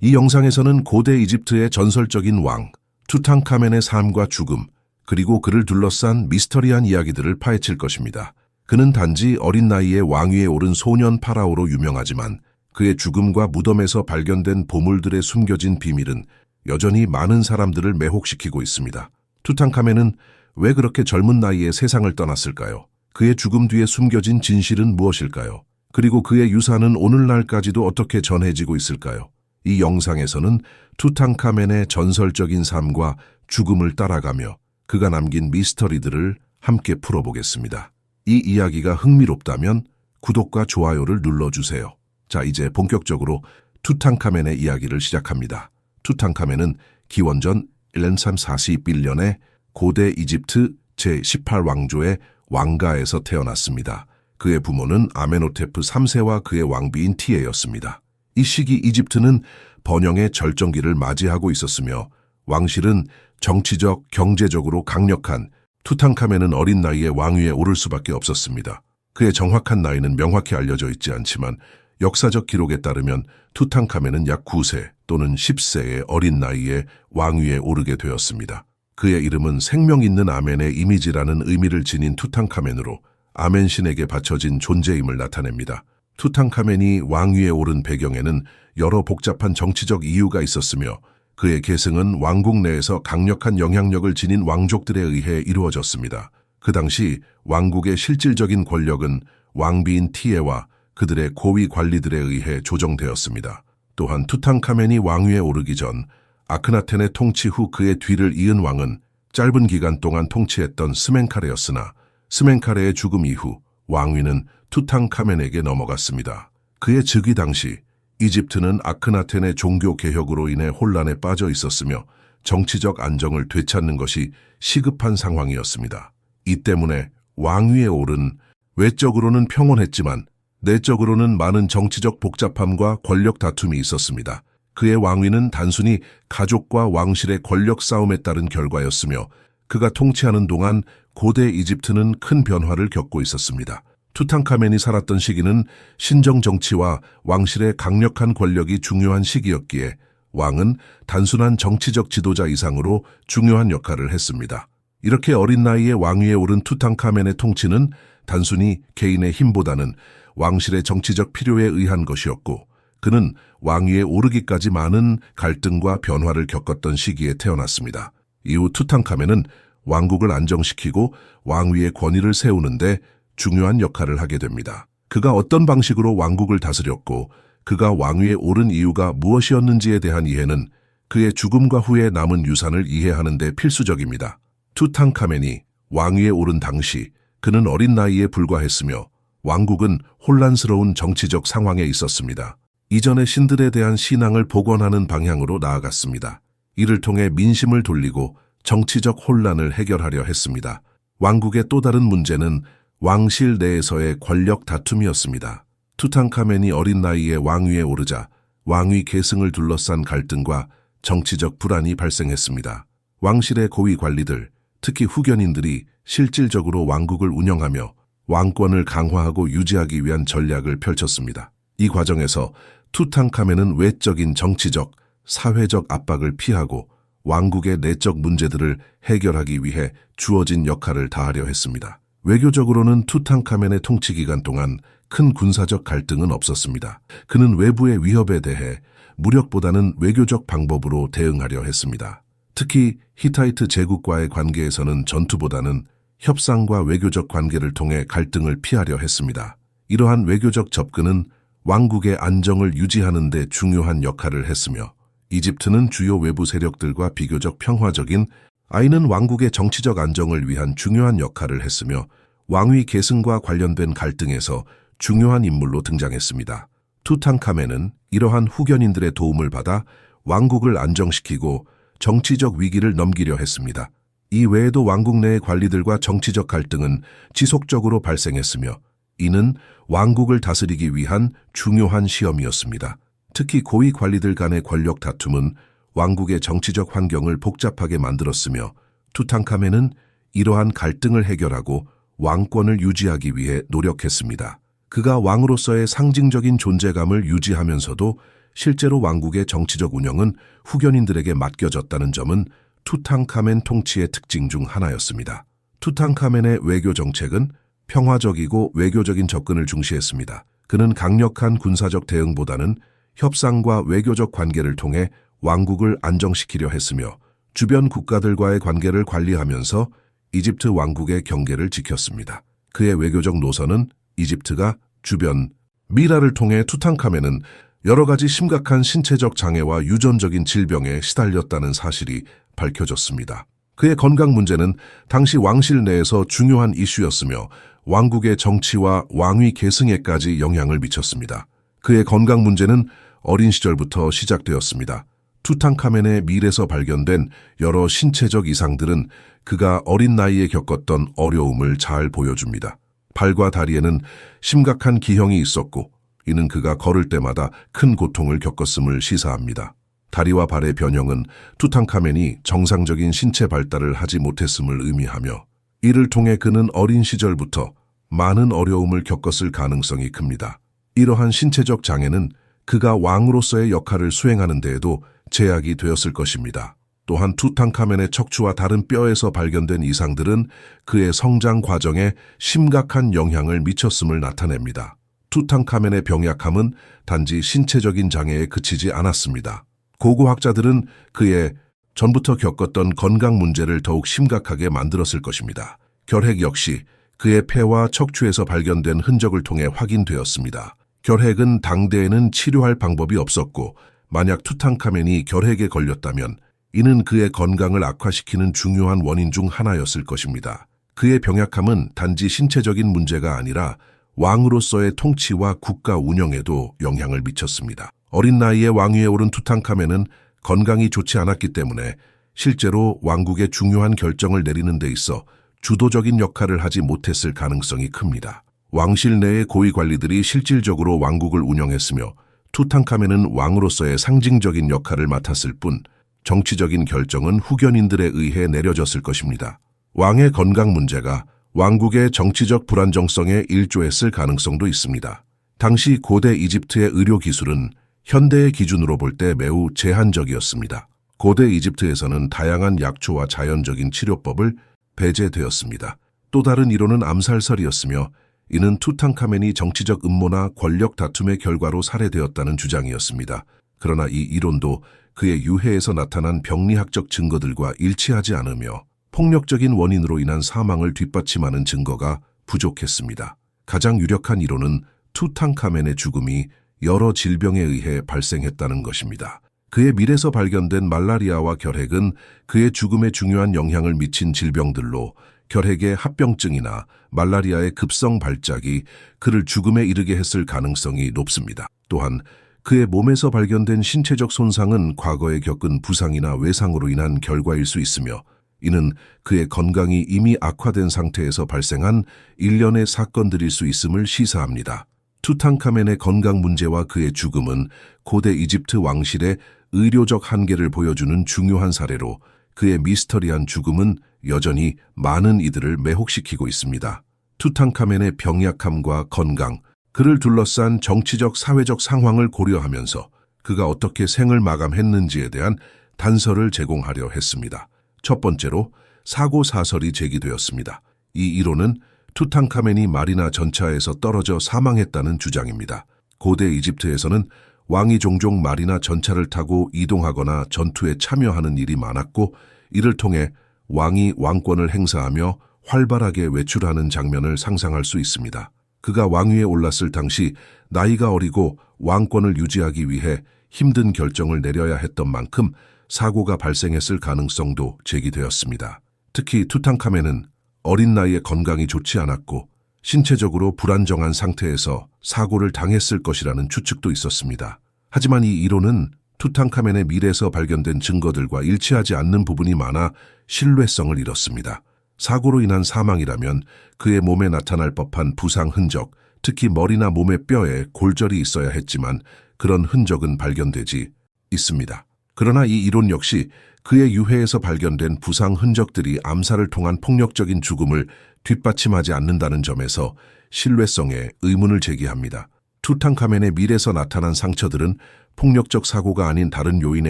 이 영상에서는 고대 이집트의 전설적인 왕, 투탕카멘의 삶과 죽음, 그리고 그를 둘러싼 미스터리한 이야기들을 파헤칠 것입니다. 그는 단지 어린 나이에 왕위에 오른 소년 파라오로 유명하지만 그의 죽음과 무덤에서 발견된 보물들의 숨겨진 비밀은 여전히 많은 사람들을 매혹시키고 있습니다. 투탕카멘은 왜 그렇게 젊은 나이에 세상을 떠났을까요? 그의 죽음 뒤에 숨겨진 진실은 무엇일까요? 그리고 그의 유산은 오늘날까지도 어떻게 전해지고 있을까요? 이 영상에서는 투탕카멘의 전설적인 삶과 죽음을 따라가며 그가 남긴 미스터리들을 함께 풀어보겠습니다. 이 이야기가 흥미롭다면 구독과 좋아요를 눌러주세요. 자, 이제 본격적으로 투탕카멘의 이야기를 시작합니다. 투탕카멘은 기원전 1341년에 고대 이집트 제18왕조의 왕가에서 태어났습니다. 그의 부모는 아메노테프 3세와 그의 왕비인 티에였습니다. 이 시기 이집트는 번영의 절정기를 맞이하고 있었으며 왕실은 정치적, 경제적으로 강력한 투탕카멘은 어린 나이에 왕위에 오를 수밖에 없었습니다. 그의 정확한 나이는 명확히 알려져 있지 않지만 역사적 기록에 따르면 투탕카멘은 약 9세 또는 10세의 어린 나이에 왕위에 오르게 되었습니다. 그의 이름은 생명 있는 아멘의 이미지라는 의미를 지닌 투탕카멘으로 아멘 신에게 바쳐진 존재임을 나타냅니다. 투탕카멘이 왕위에 오른 배경에는 여러 복잡한 정치적 이유가 있었으며 그의 계승은 왕국 내에서 강력한 영향력을 지닌 왕족들에 의해 이루어졌습니다. 그 당시 왕국의 실질적인 권력은 왕비인 티에와 그들의 고위 관리들에 의해 조정되었습니다. 또한 투탕카멘이 왕위에 오르기 전 아크나텐의 통치 후 그의 뒤를 이은 왕은 짧은 기간 동안 통치했던 스멘카레였으나 스멘카레의 죽음 이후 왕위는 투탕카멘에게 넘어갔습니다. 그의 즉위 당시 이집트는 아크나텐의 종교 개혁으로 인해 혼란에 빠져 있었으며 정치적 안정을 되찾는 것이 시급한 상황이었습니다. 이 때문에 왕위에 오른 외적으로는 평온했지만 내적으로는 많은 정치적 복잡함과 권력 다툼이 있었습니다. 그의 왕위는 단순히 가족과 왕실의 권력 싸움에 따른 결과였으며 그가 통치하는 동안 고대 이집트는 큰 변화를 겪고 있었습니다. 투탕카멘이 살았던 시기는 신정 정치와 왕실의 강력한 권력이 중요한 시기였기에 왕은 단순한 정치적 지도자 이상으로 중요한 역할을 했습니다. 이렇게 어린 나이에 왕위에 오른 투탕카멘의 통치는 단순히 개인의 힘보다는 왕실의 정치적 필요에 의한 것이었고 그는 왕위에 오르기까지 많은 갈등과 변화를 겪었던 시기에 태어났습니다. 이후 투탕카멘은 왕국을 안정시키고 왕위의 권위를 세우는데 중요한 역할을 하게 됩니다. 그가 어떤 방식으로 왕국을 다스렸고 그가 왕위에 오른 이유가 무엇이었는지에 대한 이해는 그의 죽음과 후에 남은 유산을 이해하는 데 필수적입니다. 투탕카멘이 왕위에 오른 당시 그는 어린 나이에 불과했으며 왕국은 혼란스러운 정치적 상황에 있었습니다. 이전의 신들에 대한 신앙을 복원하는 방향으로 나아갔습니다. 이를 통해 민심을 돌리고 정치적 혼란을 해결하려 했습니다. 왕국의 또 다른 문제는 왕실 내에서의 권력 다툼이었습니다. 투탕카멘이 어린 나이에 왕위에 오르자 왕위 계승을 둘러싼 갈등과 정치적 불안이 발생했습니다. 왕실의 고위 관리들, 특히 후견인들이 실질적으로 왕국을 운영하며 왕권을 강화하고 유지하기 위한 전략을 펼쳤습니다. 이 과정에서 투탕카멘은 외적인 정치적, 사회적 압박을 피하고 왕국의 내적 문제들을 해결하기 위해 주어진 역할을 다하려 했습니다. 외교적으로는 투탕카멘의 통치 기간 동안 큰 군사적 갈등은 없었습니다. 그는 외부의 위협에 대해 무력보다는 외교적 방법으로 대응하려 했습니다. 특히 히타이트 제국과의 관계에서는 전투보다는 협상과 외교적 관계를 통해 갈등을 피하려 했습니다. 이러한 외교적 접근은 왕국의 안정을 유지하는 데 중요한 역할을 했으며 이집트는 주요 외부 세력들과 비교적 평화적인 아이는 왕국의 정치적 안정을 위한 중요한 역할을 했으며 왕위 계승과 관련된 갈등에서 중요한 인물로 등장했습니다. 투탕카멘은 이러한 후견인들의 도움을 받아 왕국을 안정시키고 정치적 위기를 넘기려 했습니다. 이 외에도 왕국 내의 관리들과 정치적 갈등은 지속적으로 발생했으며 이는 왕국을 다스리기 위한 중요한 시험이었습니다. 특히 고위 관리들 간의 권력 다툼은 왕국의 정치적 환경을 복잡하게 만들었으며 투탕카멘은 이러한 갈등을 해결하고 왕권을 유지하기 위해 노력했습니다. 그가 왕으로서의 상징적인 존재감을 유지하면서도 실제로 왕국의 정치적 운영은 후견인들에게 맡겨졌다는 점은 투탕카멘 통치의 특징 중 하나였습니다. 투탕카멘의 외교 정책은 평화적이고 외교적인 접근을 중시했습니다. 그는 강력한 군사적 대응보다는 협상과 외교적 관계를 통해 왕국을 안정시키려 했으며 주변 국가들과의 관계를 관리하면서 이집트 왕국의 경계를 지켰습니다. 그의 외교적 노선은 이집트가 주변 미라를 통해 투탕카멘은 여러 가지 심각한 신체적 장애와 유전적인 질병에 시달렸다는 사실이 밝혀졌습니다. 그의 건강 문제는 당시 왕실 내에서 중요한 이슈였으며 왕국의 정치와 왕위 계승에까지 영향을 미쳤습니다. 그의 건강 문제는 어린 시절부터 시작되었습니다. 투탕카멘의 밀에서 발견된 여러 신체적 이상들은 그가 어린 나이에 겪었던 어려움을 잘 보여줍니다. 발과 다리에는 심각한 기형이 있었고 이는 그가 걸을 때마다 큰 고통을 겪었음을 시사합니다. 다리와 발의 변형은 투탕카멘이 정상적인 신체 발달을 하지 못했음을 의미하며 이를 통해 그는 어린 시절부터 많은 어려움을 겪었을 가능성이 큽니다. 이러한 신체적 장애는 그가 왕으로서의 역할을 수행하는 데에도 제약이 되었을 것입니다. 또한 투탕카멘의 척추와 다른 뼈에서 발견된 이상들은 그의 성장 과정에 심각한 영향을 미쳤음을 나타냅니다. 투탕카멘의 병약함은 단지 신체적인 장애에 그치지 않았습니다. 고고학자들은 그의 전부터 겪었던 건강 문제를 더욱 심각하게 만들었을 것입니다. 결핵 역시 그의 폐와 척추에서 발견된 흔적을 통해 확인되었습니다. 결핵은 당대에는 치료할 방법이 없었고 만약 투탕카멘이 결핵에 걸렸다면 이는 그의 건강을 악화시키는 중요한 원인 중 하나였을 것입니다. 그의 병약함은 단지 신체적인 문제가 아니라 왕으로서의 통치와 국가 운영에도 영향을 미쳤습니다. 어린 나이에 왕위에 오른 투탕카멘은 건강이 좋지 않았기 때문에 실제로 왕국의 중요한 결정을 내리는 데 있어 주도적인 역할을 하지 못했을 가능성이 큽니다. 왕실 내의 고위 관리들이 실질적으로 왕국을 운영했으며 투탕카멘은 왕으로서의 상징적인 역할을 맡았을 뿐 정치적인 결정은 후견인들에 의해 내려졌을 것입니다. 왕의 건강 문제가 왕국의 정치적 불안정성에 일조했을 가능성도 있습니다. 당시 고대 이집트의 의료 기술은 현대의 기준으로 볼 때 매우 제한적이었습니다. 고대 이집트에서는 다양한 약초와 자연적인 치료법을 배제되었습니다. 또 다른 이론은 암살설이었으며 이는 투탕카멘이 정치적 음모나 권력 다툼의 결과로 살해되었다는 주장이었습니다. 그러나 이 이론도 그의 유해에서 나타난 병리학적 증거들과 일치하지 않으며 폭력적인 원인으로 인한 사망을 뒷받침하는 증거가 부족했습니다. 가장 유력한 이론은 투탕카멘의 죽음이 여러 질병에 의해 발생했다는 것입니다. 그의 밀에서 발견된 말라리아와 결핵은 그의 죽음에 중요한 영향을 미친 질병들로 결핵의 합병증이나 말라리아의 급성 발작이 그를 죽음에 이르게 했을 가능성이 높습니다. 또한 그의 몸에서 발견된 신체적 손상은 과거에 겪은 부상이나 외상으로 인한 결과일 수 있으며 이는 그의 건강이 이미 악화된 상태에서 발생한 일련의 사건들일 수 있음을 시사합니다. 투탕카멘의 건강 문제와 그의 죽음은 고대 이집트 왕실의 의료적 한계를 보여주는 중요한 사례로 그의 미스터리한 죽음은 여전히 많은 이들을 매혹시키고 있습니다. 투탕카멘의 병약함과 건강, 그를 둘러싼 정치적 사회적 상황을 고려하면서 그가 어떻게 생을 마감했는지에 대한 단서를 제공하려 했습니다. 첫 번째로 사고사설이 제기되었습니다. 이 이론은 투탕카멘이 마리나 전차에서 떨어져 사망했다는 주장입니다. 고대 이집트에서는 왕이 종종 마리나 전차를 타고 이동하거나 전투에 참여하는 일이 많았고 이를 통해 왕이 왕권을 행사하며 활발하게 외출하는 장면을 상상할 수 있습니다. 그가 왕위에 올랐을 당시 나이가 어리고 왕권을 유지하기 위해 힘든 결정을 내려야 했던 만큼 사고가 발생했을 가능성도 제기되었습니다. 특히 투탕카멘은 어린 나이에 건강이 좋지 않았고 신체적으로 불안정한 상태에서 사고를 당했을 것이라는 추측도 있었습니다. 하지만 이 이론은 투탕카멘의 밀에서 발견된 증거들과 일치하지 않는 부분이 많아 신뢰성을 잃었습니다. 사고로 인한 사망이라면 그의 몸에 나타날 법한 부상 흔적, 특히 머리나 몸의 뼈에 골절이 있어야 했지만 그런 흔적은 발견되지 있습니다. 그러나 이 이론 역시 그의 유해에서 발견된 부상 흔적들이 암살을 통한 폭력적인 죽음을 뒷받침하지 않는다는 점에서 신뢰성에 의문을 제기합니다. 투탕카멘의 밀에서 나타난 상처들은 폭력적 사고가 아닌 다른 요인에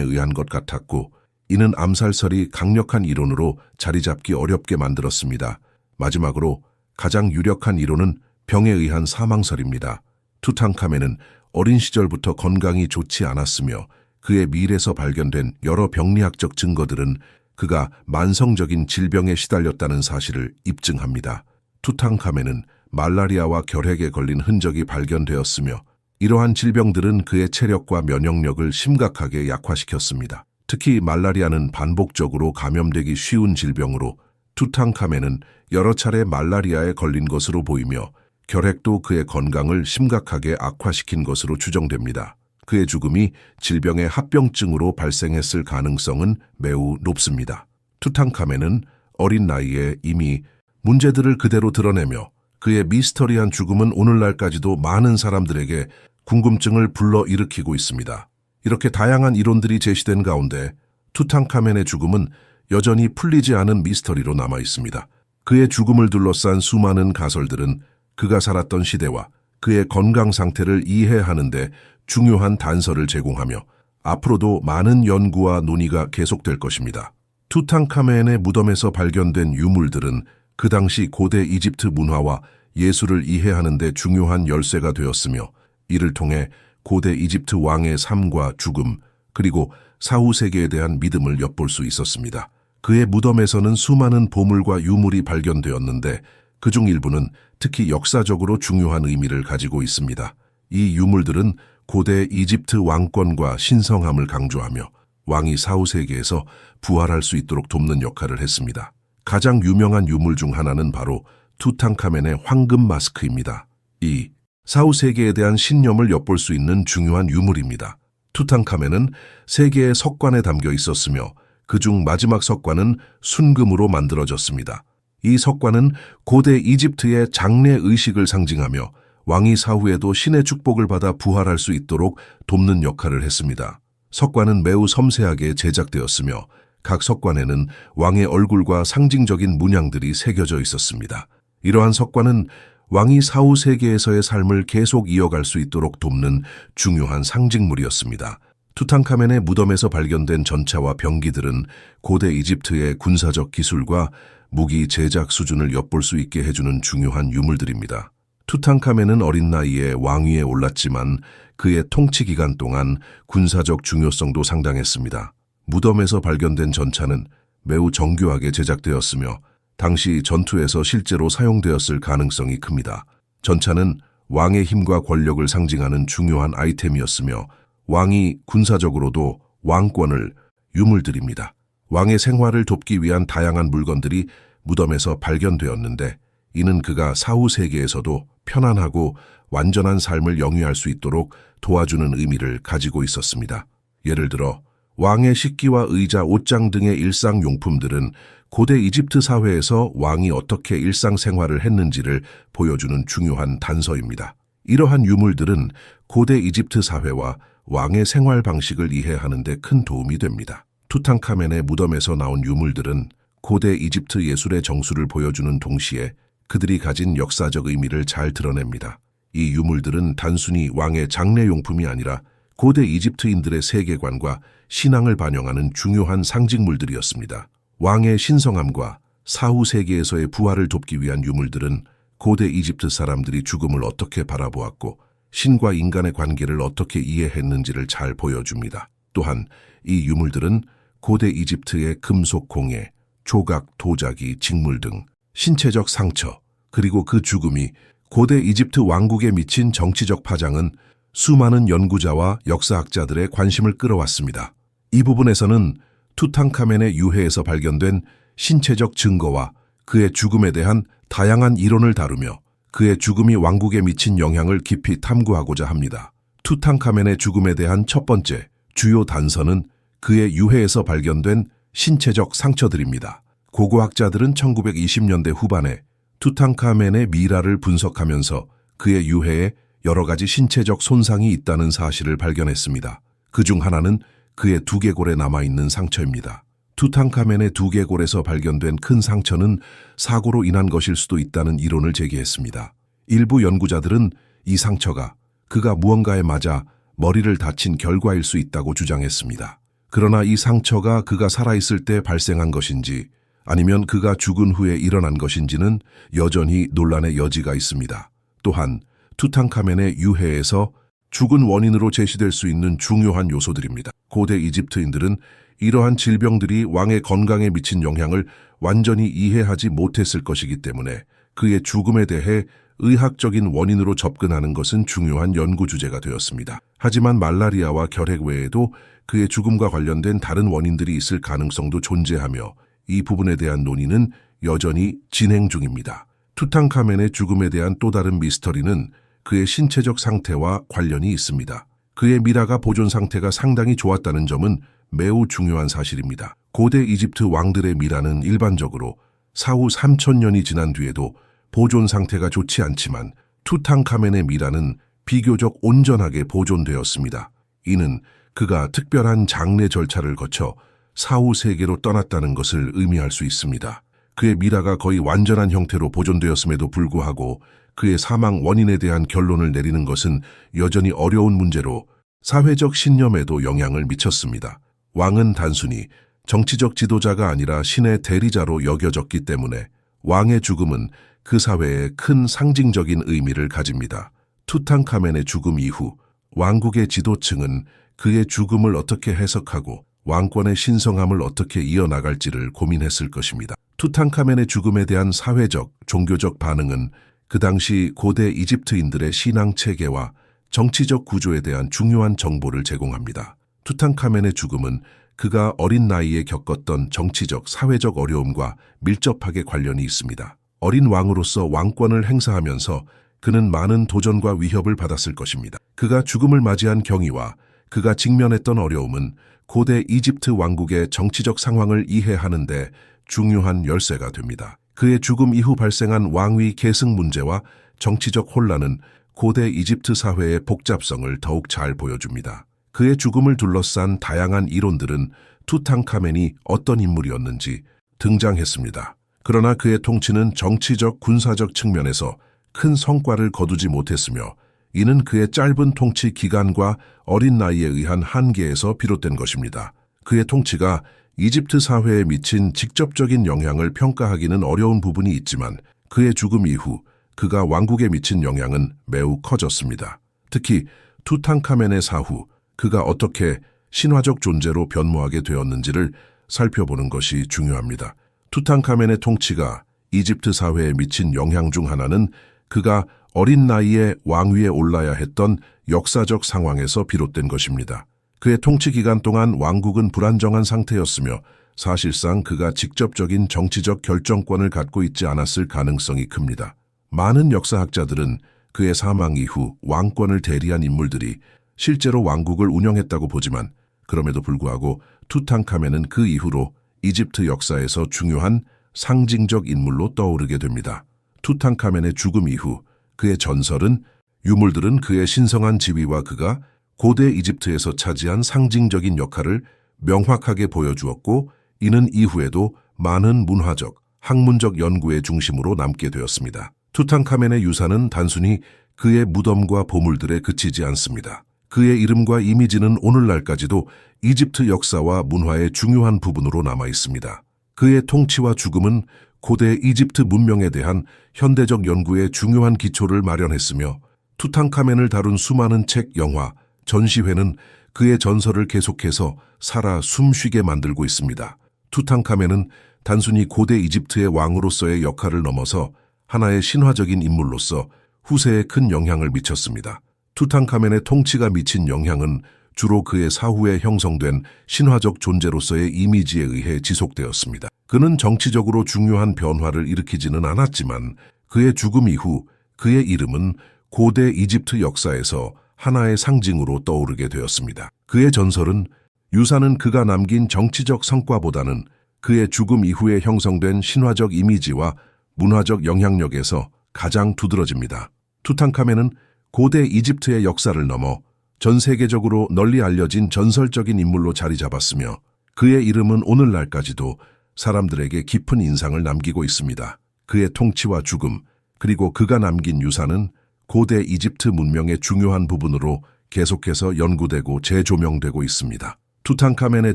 의한 것 같았고, 이는 암살설이 강력한 이론으로 자리 잡기 어렵게 만들었습니다. 마지막으로 가장 유력한 이론은 병에 의한 사망설입니다. 투탕카멘은 어린 시절부터 건강이 좋지 않았으며 그의 밀에서 발견된 여러 병리학적 증거들은 그가 만성적인 질병에 시달렸다는 사실을 입증합니다. 투탕카멘은 말라리아와 결핵에 걸린 흔적이 발견되었으며 이러한 질병들은 그의 체력과 면역력을 심각하게 약화시켰습니다. 특히 말라리아는 반복적으로 감염되기 쉬운 질병으로 투탕카멘은 여러 차례 말라리아에 걸린 것으로 보이며 결핵도 그의 건강을 심각하게 악화시킨 것으로 추정됩니다. 그의 죽음이 질병의 합병증으로 발생했을 가능성은 매우 높습니다. 투탕카멘은 어린 나이에 이미 문제들을 그대로 드러내며 그의 미스터리한 죽음은 오늘날까지도 많은 사람들에게 궁금증을 불러일으키고 있습니다. 이렇게 다양한 이론들이 제시된 가운데 투탕카멘의 죽음은 여전히 풀리지 않은 미스터리로 남아 있습니다. 그의 죽음을 둘러싼 수많은 가설들은 그가 살았던 시대와 그의 건강 상태를 이해하는 데 중요한 단서를 제공하며 앞으로도 많은 연구와 논의가 계속될 것입니다. 투탕카멘의 무덤에서 발견된 유물들은 그 당시 고대 이집트 문화와 예술을 이해하는 데 중요한 열쇠가 되었으며 이를 통해 고대 이집트 왕의 삶과 죽음 그리고 사후 세계에 대한 믿음을 엿볼 수 있었습니다. 그의 무덤에서는 수많은 보물과 유물이 발견되었는데 그중 일부는 특히 역사적으로 중요한 의미를 가지고 있습니다. 이 유물들은 고대 이집트 왕권과 신성함을 강조하며 왕이 사후 세계에서 부활할 수 있도록 돕는 역할을 했습니다. 가장 유명한 유물 중 하나는 바로 투탕카멘의 황금 마스크입니다. 이 사후 세계에 대한 신념을 엿볼 수 있는 중요한 유물입니다. 투탕카멘은 세 개의 석관에 담겨 있었으며 그중 마지막 석관은 순금으로 만들어졌습니다. 이 석관은 고대 이집트의 장래 의식을 상징하며 왕이 사후에도 신의 축복을 받아 부활할 수 있도록 돕는 역할을 했습니다. 석관은 매우 섬세하게 제작되었으며 각 석관에는 왕의 얼굴과 상징적인 문양들이 새겨져 있었습니다. 이러한 석관은 왕이 사후 세계에서의 삶을 계속 이어갈 수 있도록 돕는 중요한 상징물이었습니다. 투탕카멘의 무덤에서 발견된 전차와 병기들은 고대 이집트의 군사적 기술과 무기 제작 수준을 엿볼 수 있게 해주는 중요한 유물들입니다. 투탕카멘은 어린 나이에 왕위에 올랐지만 그의 통치 기간 동안 군사적 중요성도 상당했습니다. 무덤에서 발견된 전차는 매우 정교하게 제작되었으며 당시 전투에서 실제로 사용되었을 가능성이 큽니다. 전차는 왕의 힘과 권력을 상징하는 중요한 아이템이었으며 왕이 군사적으로도 왕권을 유물들입니다. 왕의 생활을 돕기 위한 다양한 물건들이 무덤에서 발견되었는데 이는 그가 사후 세계에서도 편안하고 완전한 삶을 영위할 수 있도록 도와주는 의미를 가지고 있었습니다. 예를 들어 왕의 식기와 의자, 옷장 등의 일상용품들은 고대 이집트 사회에서 왕이 어떻게 일상생활을 했는지를 보여주는 중요한 단서입니다. 이러한 유물들은 고대 이집트 사회와 왕의 생활 방식을 이해하는 데 큰 도움이 됩니다. 투탕카멘의 무덤에서 나온 유물들은 고대 이집트 예술의 정수를 보여주는 동시에 그들이 가진 역사적 의미를 잘 드러냅니다. 이 유물들은 단순히 왕의 장례용품이 아니라 고대 이집트인들의 세계관과 신앙을 반영하는 중요한 상징물들이었습니다. 왕의 신성함과 사후 세계에서의 부활을 돕기 위한 유물들은 고대 이집트 사람들이 죽음을 어떻게 바라보았고 신과 인간의 관계를 어떻게 이해했는지를 잘 보여줍니다. 또한 이 유물들은 고대 이집트의 금속 공예, 조각, 도자기, 직물 등 신체적 상처, 그리고 그 죽음이 고대 이집트 왕국에 미친 정치적 파장은 수많은 연구자와 역사학자들의 관심을 끌어왔습니다. 이 부분에서는 투탕카멘의 유해에서 발견된 신체적 증거와 그의 죽음에 대한 다양한 이론을 다루며 그의 죽음이 왕국에 미친 영향을 깊이 탐구하고자 합니다. 투탕카멘의 죽음에 대한 첫 번째 주요 단서는 그의 유해에서 발견된 신체적 상처들입니다. 고고학자들은 1920년대 후반에 투탕카멘의 미라를 분석하면서 그의 유해에 여러 가지 신체적 손상이 있다는 사실을 발견했습니다. 그중 하나는 그의 두개골에 남아있는 상처입니다. 투탕카멘의 두개골에서 발견된 큰 상처는 사고로 인한 것일 수도 있다는 이론을 제기했습니다. 일부 연구자들은 이 상처가 그가 무언가에 맞아 머리를 다친 결과일 수 있다고 주장했습니다. 그러나 이 상처가 그가 살아있을 때 발생한 것인지 아니면 그가 죽은 후에 일어난 것인지는 여전히 논란의 여지가 있습니다. 또한 투탕카멘의 유해에서 죽은 원인으로 제시될 수 있는 중요한 요소들입니다. 고대 이집트인들은 이러한 질병들이 왕의 건강에 미친 영향을 완전히 이해하지 못했을 것이기 때문에 그의 죽음에 대해 의학적인 원인으로 접근하는 것은 중요한 연구 주제가 되었습니다. 하지만 말라리아와 결핵 외에도 그의 죽음과 관련된 다른 원인들이 있을 가능성도 존재하며 이 부분에 대한 논의는 여전히 진행 중입니다. 투탕카멘의 죽음에 대한 또 다른 미스터리는 그의 신체적 상태와 관련이 있습니다. 그의 미라가 보존 상태가 상당히 좋았다는 점은 매우 중요한 사실입니다. 고대 이집트 왕들의 미라는 일반적으로 사후 3000년이 지난 뒤에도 보존 상태가 좋지 않지만 투탕카멘의 미라는 비교적 온전하게 보존되었습니다. 이는 그가 특별한 장례 절차를 거쳐 사후 세계로 떠났다는 것을 의미할 수 있습니다. 그의 미라가 거의 완전한 형태로 보존되었음에도 불구하고 그의 사망 원인에 대한 결론을 내리는 것은 여전히 어려운 문제로 사회적 신념에도 영향을 미쳤습니다. 왕은 단순히 정치적 지도자가 아니라 신의 대리자로 여겨졌기 때문에 왕의 죽음은 그 사회에 큰 상징적인 의미를 가집니다. 투탕카멘의 죽음 이후 왕국의 지도층은 그의 죽음을 어떻게 해석하고 왕권의 신성함을 어떻게 이어나갈지를 고민했을 것입니다. 투탕카멘의 죽음에 대한 사회적, 종교적 반응은 그 당시 고대 이집트인들의 신앙 체계와 정치적 구조에 대한 중요한 정보를 제공합니다. 투탕카멘의 죽음은 그가 어린 나이에 겪었던 정치적, 사회적 어려움과 밀접하게 관련이 있습니다. 어린 왕으로서 왕권을 행사하면서 그는 많은 도전과 위협을 받았을 것입니다. 그가 죽음을 맞이한 경위와 그가 직면했던 어려움은 고대 이집트 왕국의 정치적 상황을 이해하는 데 중요한 열쇠가 됩니다. 그의 죽음 이후 발생한 왕위 계승 문제와 정치적 혼란은 고대 이집트 사회의 복잡성을 더욱 잘 보여줍니다. 그의 죽음을 둘러싼 다양한 이론들은 투탕카멘이 어떤 인물이었는지 등장했습니다. 그러나 그의 통치는 정치적, 군사적 측면에서 큰 성과를 거두지 못했으며 이는 그의 짧은 통치 기간과 어린 나이에 의한 한계에서 비롯된 것입니다. 그의 통치가 이집트 사회에 미친 직접적인 영향을 평가하기는 어려운 부분이 있지만 그의 죽음 이후 그가 왕국에 미친 영향은 매우 커졌습니다. 특히 투탕카멘의 사후 그가 어떻게 신화적 존재로 변모하게 되었는지를 살펴보는 것이 중요합니다. 투탕카멘의 통치가 이집트 사회에 미친 영향 중 하나는 그가 어린 나이에 왕위에 올라야 했던 역사적 상황에서 비롯된 것입니다. 그의 통치 기간 동안 왕국은 불안정한 상태였으며 사실상 그가 직접적인 정치적 결정권을 갖고 있지 않았을 가능성이 큽니다. 많은 역사학자들은 그의 사망 이후 왕권을 대리한 인물들이 실제로 왕국을 운영했다고 보지만 그럼에도 불구하고 투탕카멘은 그 이후로 이집트 역사에서 중요한 상징적 인물로 떠오르게 됩니다. 투탕카멘의 죽음 이후 그의 전설은 유물들은 그의 신성한 지위와 그가 고대 이집트에서 차지한 상징적인 역할을 명확하게 보여주었고 이는 이후에도 많은 문화적, 학문적 연구의 중심으로 남게 되었습니다. 투탕카멘의 유산은 단순히 그의 무덤과 보물들에 그치지 않습니다. 그의 이름과 이미지는 오늘날까지도 이집트 역사와 문화의 중요한 부분으로 남아 있습니다. 그의 통치와 죽음은 고대 이집트 문명에 대한 현대적 연구의 중요한 기초를 마련했으며 투탕카멘을 다룬 수많은 책, 영화, 전시회는 그의 전설을 계속해서 살아 숨쉬게 만들고 있습니다. 투탕카멘은 단순히 고대 이집트의 왕으로서의 역할을 넘어서 하나의 신화적인 인물로서 후세에 큰 영향을 미쳤습니다. 투탕카멘의 통치가 미친 영향은 주로 그의 사후에 형성된 신화적 존재로서의 이미지에 의해 지속되었습니다. 그는 정치적으로 중요한 변화를 일으키지는 않았지만 그의 죽음 이후 그의 이름은 고대 이집트 역사에서 하나의 상징으로 떠오르게 되었습니다. 그의 전설은 유산은 그가 남긴 정치적 성과보다는 그의 죽음 이후에 형성된 신화적 이미지와 문화적 영향력에서 가장 두드러집니다. 투탕카멘은 고대 이집트의 역사를 넘어 전 세계적으로 널리 알려진 전설적인 인물로 자리 잡았으며 그의 이름은 오늘날까지도 사람들에게 깊은 인상을 남기고 있습니다. 그의 통치와 죽음, 그리고 그가 남긴 유산은 고대 이집트 문명의 중요한 부분으로 계속해서 연구되고 재조명되고 있습니다. 투탕카멘의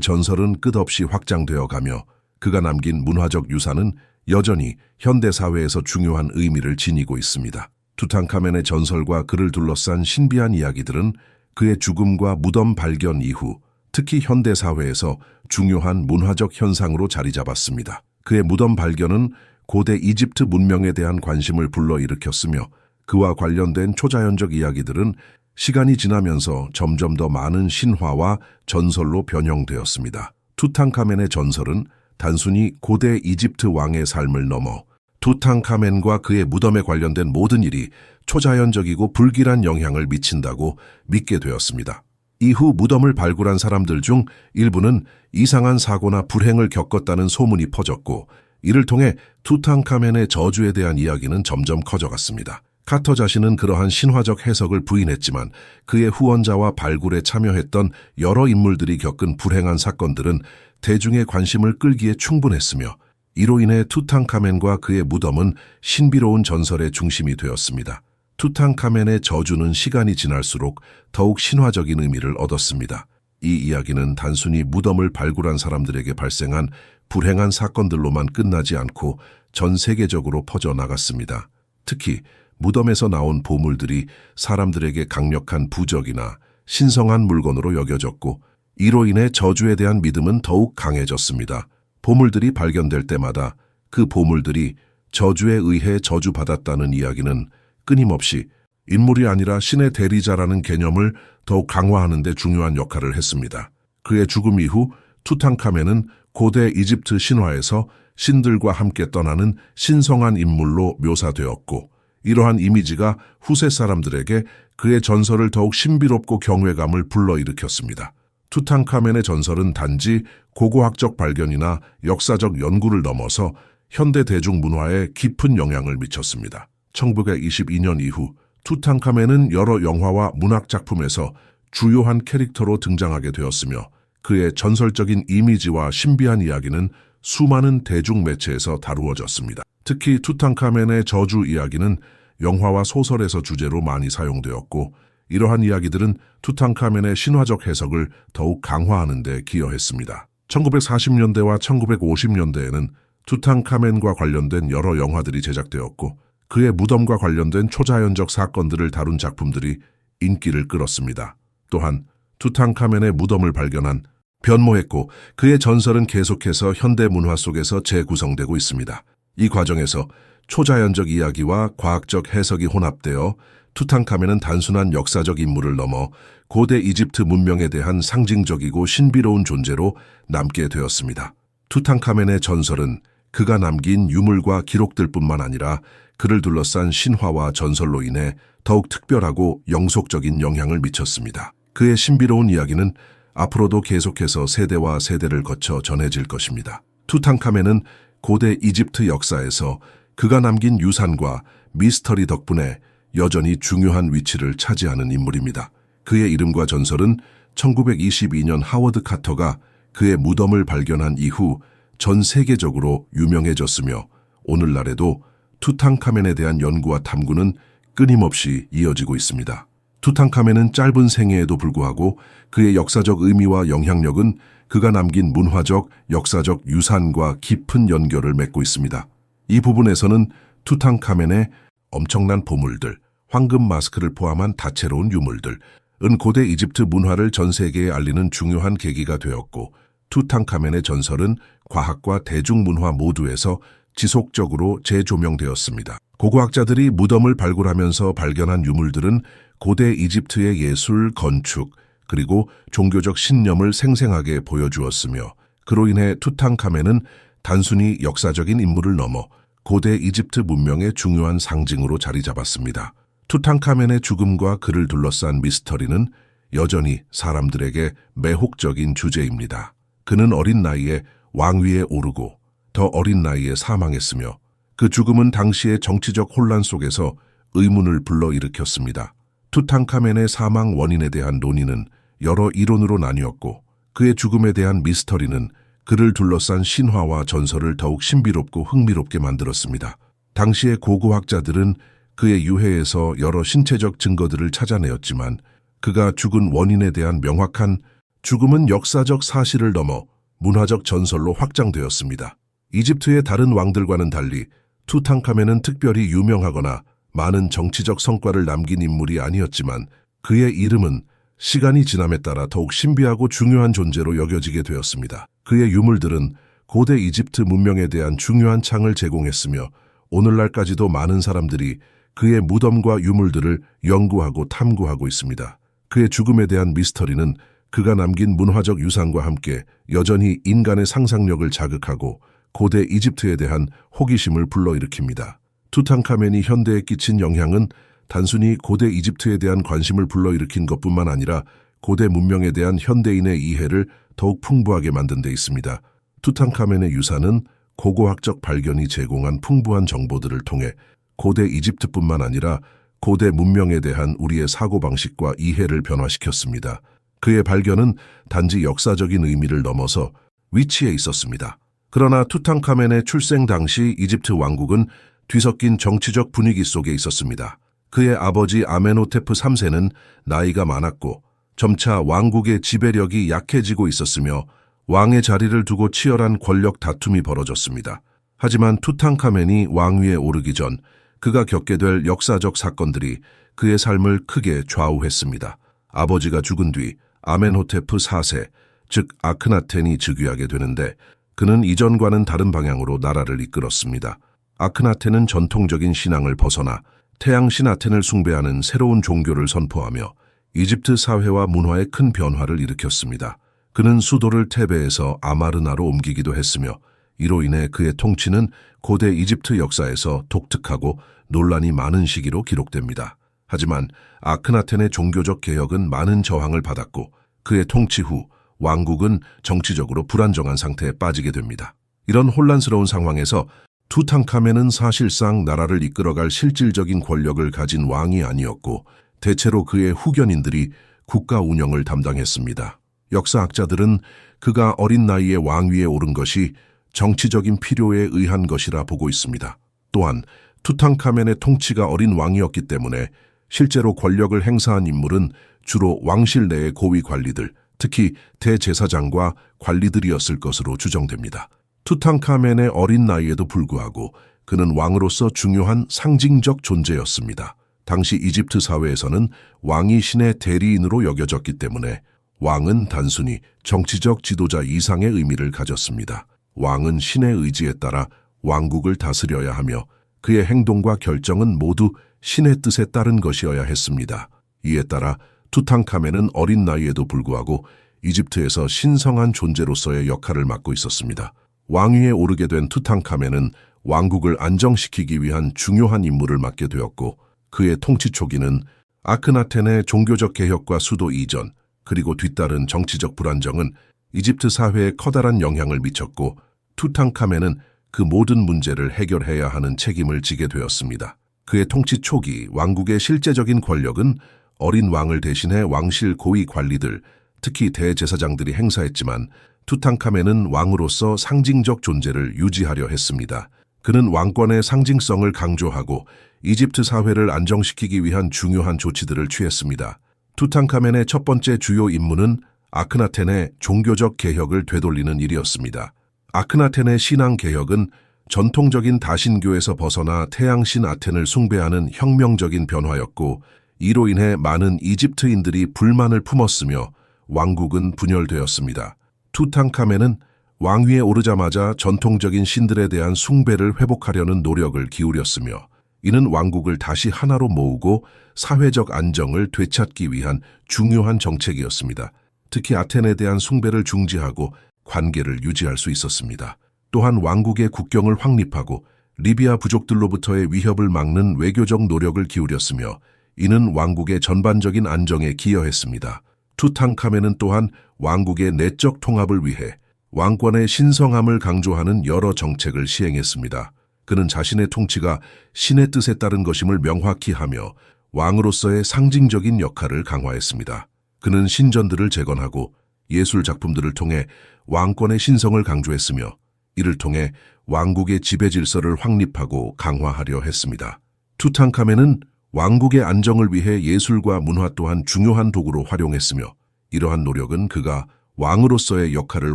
전설은 끝없이 확장되어 가며 그가 남긴 문화적 유산은 여전히 현대사회에서 중요한 의미를 지니고 있습니다. 투탕카멘의 전설과 그를 둘러싼 신비한 이야기들은 그의 죽음과 무덤 발견 이후 특히 현대사회에서 중요한 문화적 현상으로 자리 잡았습니다. 그의 무덤 발견은 고대 이집트 문명에 대한 관심을 불러일으켰으며 그와 관련된 초자연적 이야기들은 시간이 지나면서 점점 더 많은 신화와 전설로 변형되었습니다. 투탕카멘의 전설은 단순히 고대 이집트 왕의 삶을 넘어 투탕카멘과 그의 무덤에 관련된 모든 일이 초자연적이고 불길한 영향을 미친다고 믿게 되었습니다. 이후 무덤을 발굴한 사람들 중 일부는 이상한 사고나 불행을 겪었다는 소문이 퍼졌고 이를 통해 투탕카멘의 저주에 대한 이야기는 점점 커져갔습니다. 카터 자신은 그러한 신화적 해석을 부인했지만 그의 후원자와 발굴에 참여했던 여러 인물들이 겪은 불행한 사건들은 대중의 관심을 끌기에 충분했으며 이로 인해 투탕카멘과 그의 무덤은 신비로운 전설의 중심이 되었습니다. 투탕카멘의 저주는 시간이 지날수록 더욱 신화적인 의미를 얻었습니다. 이 이야기는 단순히 무덤을 발굴한 사람들에게 발생한 불행한 사건들로만 끝나지 않고 전 세계적으로 퍼져나갔습니다. 특히 무덤에서 나온 보물들이 사람들에게 강력한 부적이나 신성한 물건으로 여겨졌고 이로 인해 저주에 대한 믿음은 더욱 강해졌습니다. 보물들이 발견될 때마다 그 보물들이 저주에 의해 저주받았다는 이야기는 끊임없이 인물이 아니라 신의 대리자라는 개념을 더욱 강화하는 데 중요한 역할을 했습니다. 그의 죽음 이후 투탕카멘은 고대 이집트 신화에서 신들과 함께 떠나는 신성한 인물로 묘사되었고 이러한 이미지가 후세 사람들에게 그의 전설을 더욱 신비롭고 경외감을 불러일으켰습니다. 투탕카멘의 전설은 단지 고고학적 발견이나 역사적 연구를 넘어서 현대 대중문화에 깊은 영향을 미쳤습니다. 1922년 이후 투탕카멘은 여러 영화와 문학 작품에서 주요한 캐릭터로 등장하게 되었으며 그의 전설적인 이미지와 신비한 이야기는 수많은 대중매체에서 다루어졌습니다. 특히 투탕카멘의 저주 이야기는 영화와 소설에서 주제로 많이 사용되었고 이러한 이야기들은 투탕카멘의 신화적 해석을 더욱 강화하는 데 기여했습니다. 1940년대와 1950년대에는 투탕카멘과 관련된 여러 영화들이 제작되었고 그의 무덤과 관련된 초자연적 사건들을 다룬 작품들이 인기를 끌었습니다. 또한 투탕카멘의 무덤을 발견한 변모했고 그의 전설은 계속해서 현대 문화 속에서 재구성되고 있습니다. 이 과정에서 초자연적 이야기와 과학적 해석이 혼합되어 투탕카멘은 단순한 역사적 인물을 넘어 고대 이집트 문명에 대한 상징적이고 신비로운 존재로 남게 되었습니다. 투탕카멘의 전설은 그가 남긴 유물과 기록들뿐만 아니라 그를 둘러싼 신화와 전설로 인해 더욱 특별하고 영속적인 영향을 미쳤습니다. 그의 신비로운 이야기는 앞으로도 계속해서 세대와 세대를 거쳐 전해질 것입니다. 투탕카멘은 고대 이집트 역사에서 그가 남긴 유산과 미스터리 덕분에 여전히 중요한 위치를 차지하는 인물입니다. 그의 이름과 전설은 1922년 하워드 카터가 그의 무덤을 발견한 이후 전 세계적으로 유명해졌으며 오늘날에도 투탕카멘에 대한 연구와 탐구는 끊임없이 이어지고 있습니다. 투탕카멘은 짧은 생애에도 불구하고 그의 역사적 의미와 영향력은 그가 남긴 문화적, 역사적 유산과 깊은 연결을 맺고 있습니다. 이 부분에서는 투탕카멘의 엄청난 보물들, 황금 마스크를 포함한 다채로운 유물들은 고대 이집트 문화를 전 세계에 알리는 중요한 계기가 되었고 투탕카멘의 전설은 과학과 대중문화 모두에서 지속적으로 재조명되었습니다. 고고학자들이 무덤을 발굴하면서 발견한 유물들은 고대 이집트의 예술, 건축, 그리고 종교적 신념을 생생하게 보여주었으며 그로 인해 투탕카멘은 단순히 역사적인 인물을 넘어 고대 이집트 문명의 중요한 상징으로 자리 잡았습니다. 투탕카멘의 죽음과 그를 둘러싼 미스터리는 여전히 사람들에게 매혹적인 주제입니다. 그는 어린 나이에 왕위에 오르고 더 어린 나이에 사망했으며 그 죽음은 당시의 정치적 혼란 속에서 의문을 불러일으켰습니다. 투탕카멘의 사망 원인에 대한 논의는 여러 이론으로 나뉘었고 그의 죽음에 대한 미스터리는 그를 둘러싼 신화와 전설을 더욱 신비롭고 흥미롭게 만들었습니다. 당시의 고고학자들은 그의 유해에서 여러 신체적 증거들을 찾아내었지만 그가 죽은 원인에 대한 명확한 죽음은 역사적 사실을 넘어 문화적 전설로 확장되었습니다. 이집트의 다른 왕들과는 달리 투탕카멘은 특별히 유명하거나 많은 정치적 성과를 남긴 인물이 아니었지만 그의 이름은 시간이 지남에 따라 더욱 신비하고 중요한 존재로 여겨지게 되었습니다. 그의 유물들은 고대 이집트 문명에 대한 중요한 창을 제공했으며 오늘날까지도 많은 사람들이 그의 무덤과 유물들을 연구하고 탐구하고 있습니다. 그의 죽음에 대한 미스터리는 그가 남긴 문화적 유산과 함께 여전히 인간의 상상력을 자극하고 고대 이집트에 대한 호기심을 불러일으킵니다. 투탕카멘이 현대에 끼친 영향은 단순히 고대 이집트에 대한 관심을 불러일으킨 것뿐만 아니라 고대 문명에 대한 현대인의 이해를 더욱 풍부하게 만든 데 있습니다. 투탕카멘의 유산은 고고학적 발견이 제공한 풍부한 정보들을 통해 고대 이집트뿐만 아니라 고대 문명에 대한 우리의 사고방식과 이해를 변화시켰습니다. 그의 발견은 단지 역사적인 의미를 넘어서 위치에 있었습니다. 그러나 투탕카멘의 출생 당시 이집트 왕국은 뒤섞인 정치적 분위기 속에 있었습니다. 그의 아버지 아멘호테프 3세는 나이가 많았고 점차 왕국의 지배력이 약해지고 있었으며 왕의 자리를 두고 치열한 권력 다툼이 벌어졌습니다. 하지만 투탕카멘이 왕위에 오르기 전 그가 겪게 될 역사적 사건들이 그의 삶을 크게 좌우했습니다. 아버지가 죽은 뒤 아멘호테프 4세, 즉 아크나텐이 즉위하게 되는데 그는 이전과는 다른 방향으로 나라를 이끌었습니다. 아크나텐은 전통적인 신앙을 벗어나 태양신 아텐을 숭배하는 새로운 종교를 선포하며 이집트 사회와 문화에 큰 변화를 일으켰습니다. 그는 수도를 테베에서 아마르나로 옮기기도 했으며 이로 인해 그의 통치는 고대 이집트 역사에서 독특하고 논란이 많은 시기로 기록됩니다. 하지만 아크나텐의 종교적 개혁은 많은 저항을 받았고 그의 통치 후 왕국은 정치적으로 불안정한 상태에 빠지게 됩니다. 이런 혼란스러운 상황에서 투탕카멘은 사실상 나라를 이끌어갈 실질적인 권력을 가진 왕이 아니었고 대체로 그의 후견인들이 국가 운영을 담당했습니다. 역사학자들은 그가 어린 나이에 왕위에 오른 것이 정치적인 필요에 의한 것이라 보고 있습니다. 또한 투탕카멘의 통치가 어린 왕이었기 때문에 실제로 권력을 행사한 인물은 주로 왕실 내의 고위 관리들, 특히 대제사장과 관리들이었을 것으로 추정됩니다. 투탕카멘의 어린 나이에도 불구하고 그는 왕으로서 중요한 상징적 존재였습니다. 당시 이집트 사회에서는 왕이 신의 대리인으로 여겨졌기 때문에 왕은 단순히 정치적 지도자 이상의 의미를 가졌습니다. 왕은 신의 의지에 따라 왕국을 다스려야 하며 그의 행동과 결정은 모두 신의 뜻에 따른 것이어야 했습니다. 이에 따라 투탕카멘은 어린 나이에도 불구하고 이집트에서 신성한 존재로서의 역할을 맡고 있었습니다. 왕위에 오르게 된 투탕카멘은 왕국을 안정시키기 위한 중요한 임무를 맡게 되었고 그의 통치 초기는 아크나텐의 종교적 개혁과 수도 이전, 그리고 뒤따른 정치적 불안정은 이집트 사회에 커다란 영향을 미쳤고 투탕카멘은 그 모든 문제를 해결해야 하는 책임을 지게 되었습니다. 그의 통치 초기 왕국의 실제적인 권력은 어린 왕을 대신해 왕실 고위 관리들, 특히 대제사장들이 행사했지만 투탕카멘은 왕으로서 상징적 존재를 유지하려 했습니다. 그는 왕권의 상징성을 강조하고 이집트 사회를 안정시키기 위한 중요한 조치들을 취했습니다. 투탕카멘의 첫 번째 주요 임무는 아크나텐의 종교적 개혁을 되돌리는 일이었습니다. 아크나텐의 신앙 개혁은 전통적인 다신교에서 벗어나 태양신 아텐을 숭배하는 혁명적인 변화였고 이로 인해 많은 이집트인들이 불만을 품었으며 왕국은 분열되었습니다. 투탕카멘은 왕위에 오르자마자 전통적인 신들에 대한 숭배를 회복하려는 노력을 기울였으며 이는 왕국을 다시 하나로 모으고 사회적 안정을 되찾기 위한 중요한 정책이었습니다. 특히 아텐에 대한 숭배를 중지하고 관계를 유지할 수 있었습니다. 또한 왕국의 국경을 확립하고 리비아 부족들로부터의 위협을 막는 외교적 노력을 기울였으며 이는 왕국의 전반적인 안정에 기여했습니다. 투탕카멘은 또한 왕국의 내적 통합을 위해 왕권의 신성함을 강조하는 여러 정책을 시행했습니다. 그는 자신의 통치가 신의 뜻에 따른 것임을 명확히 하며 왕으로서의 상징적인 역할을 강화했습니다. 그는 신전들을 재건하고 예술 작품들을 통해 왕권의 신성을 강조했으며 이를 통해 왕국의 지배 질서를 확립하고 강화하려 했습니다. 투탕카멘은 왕국의 안정을 위해 예술과 문화 또한 중요한 도구로 활용했으며 이러한 노력은 그가 왕으로서의 역할을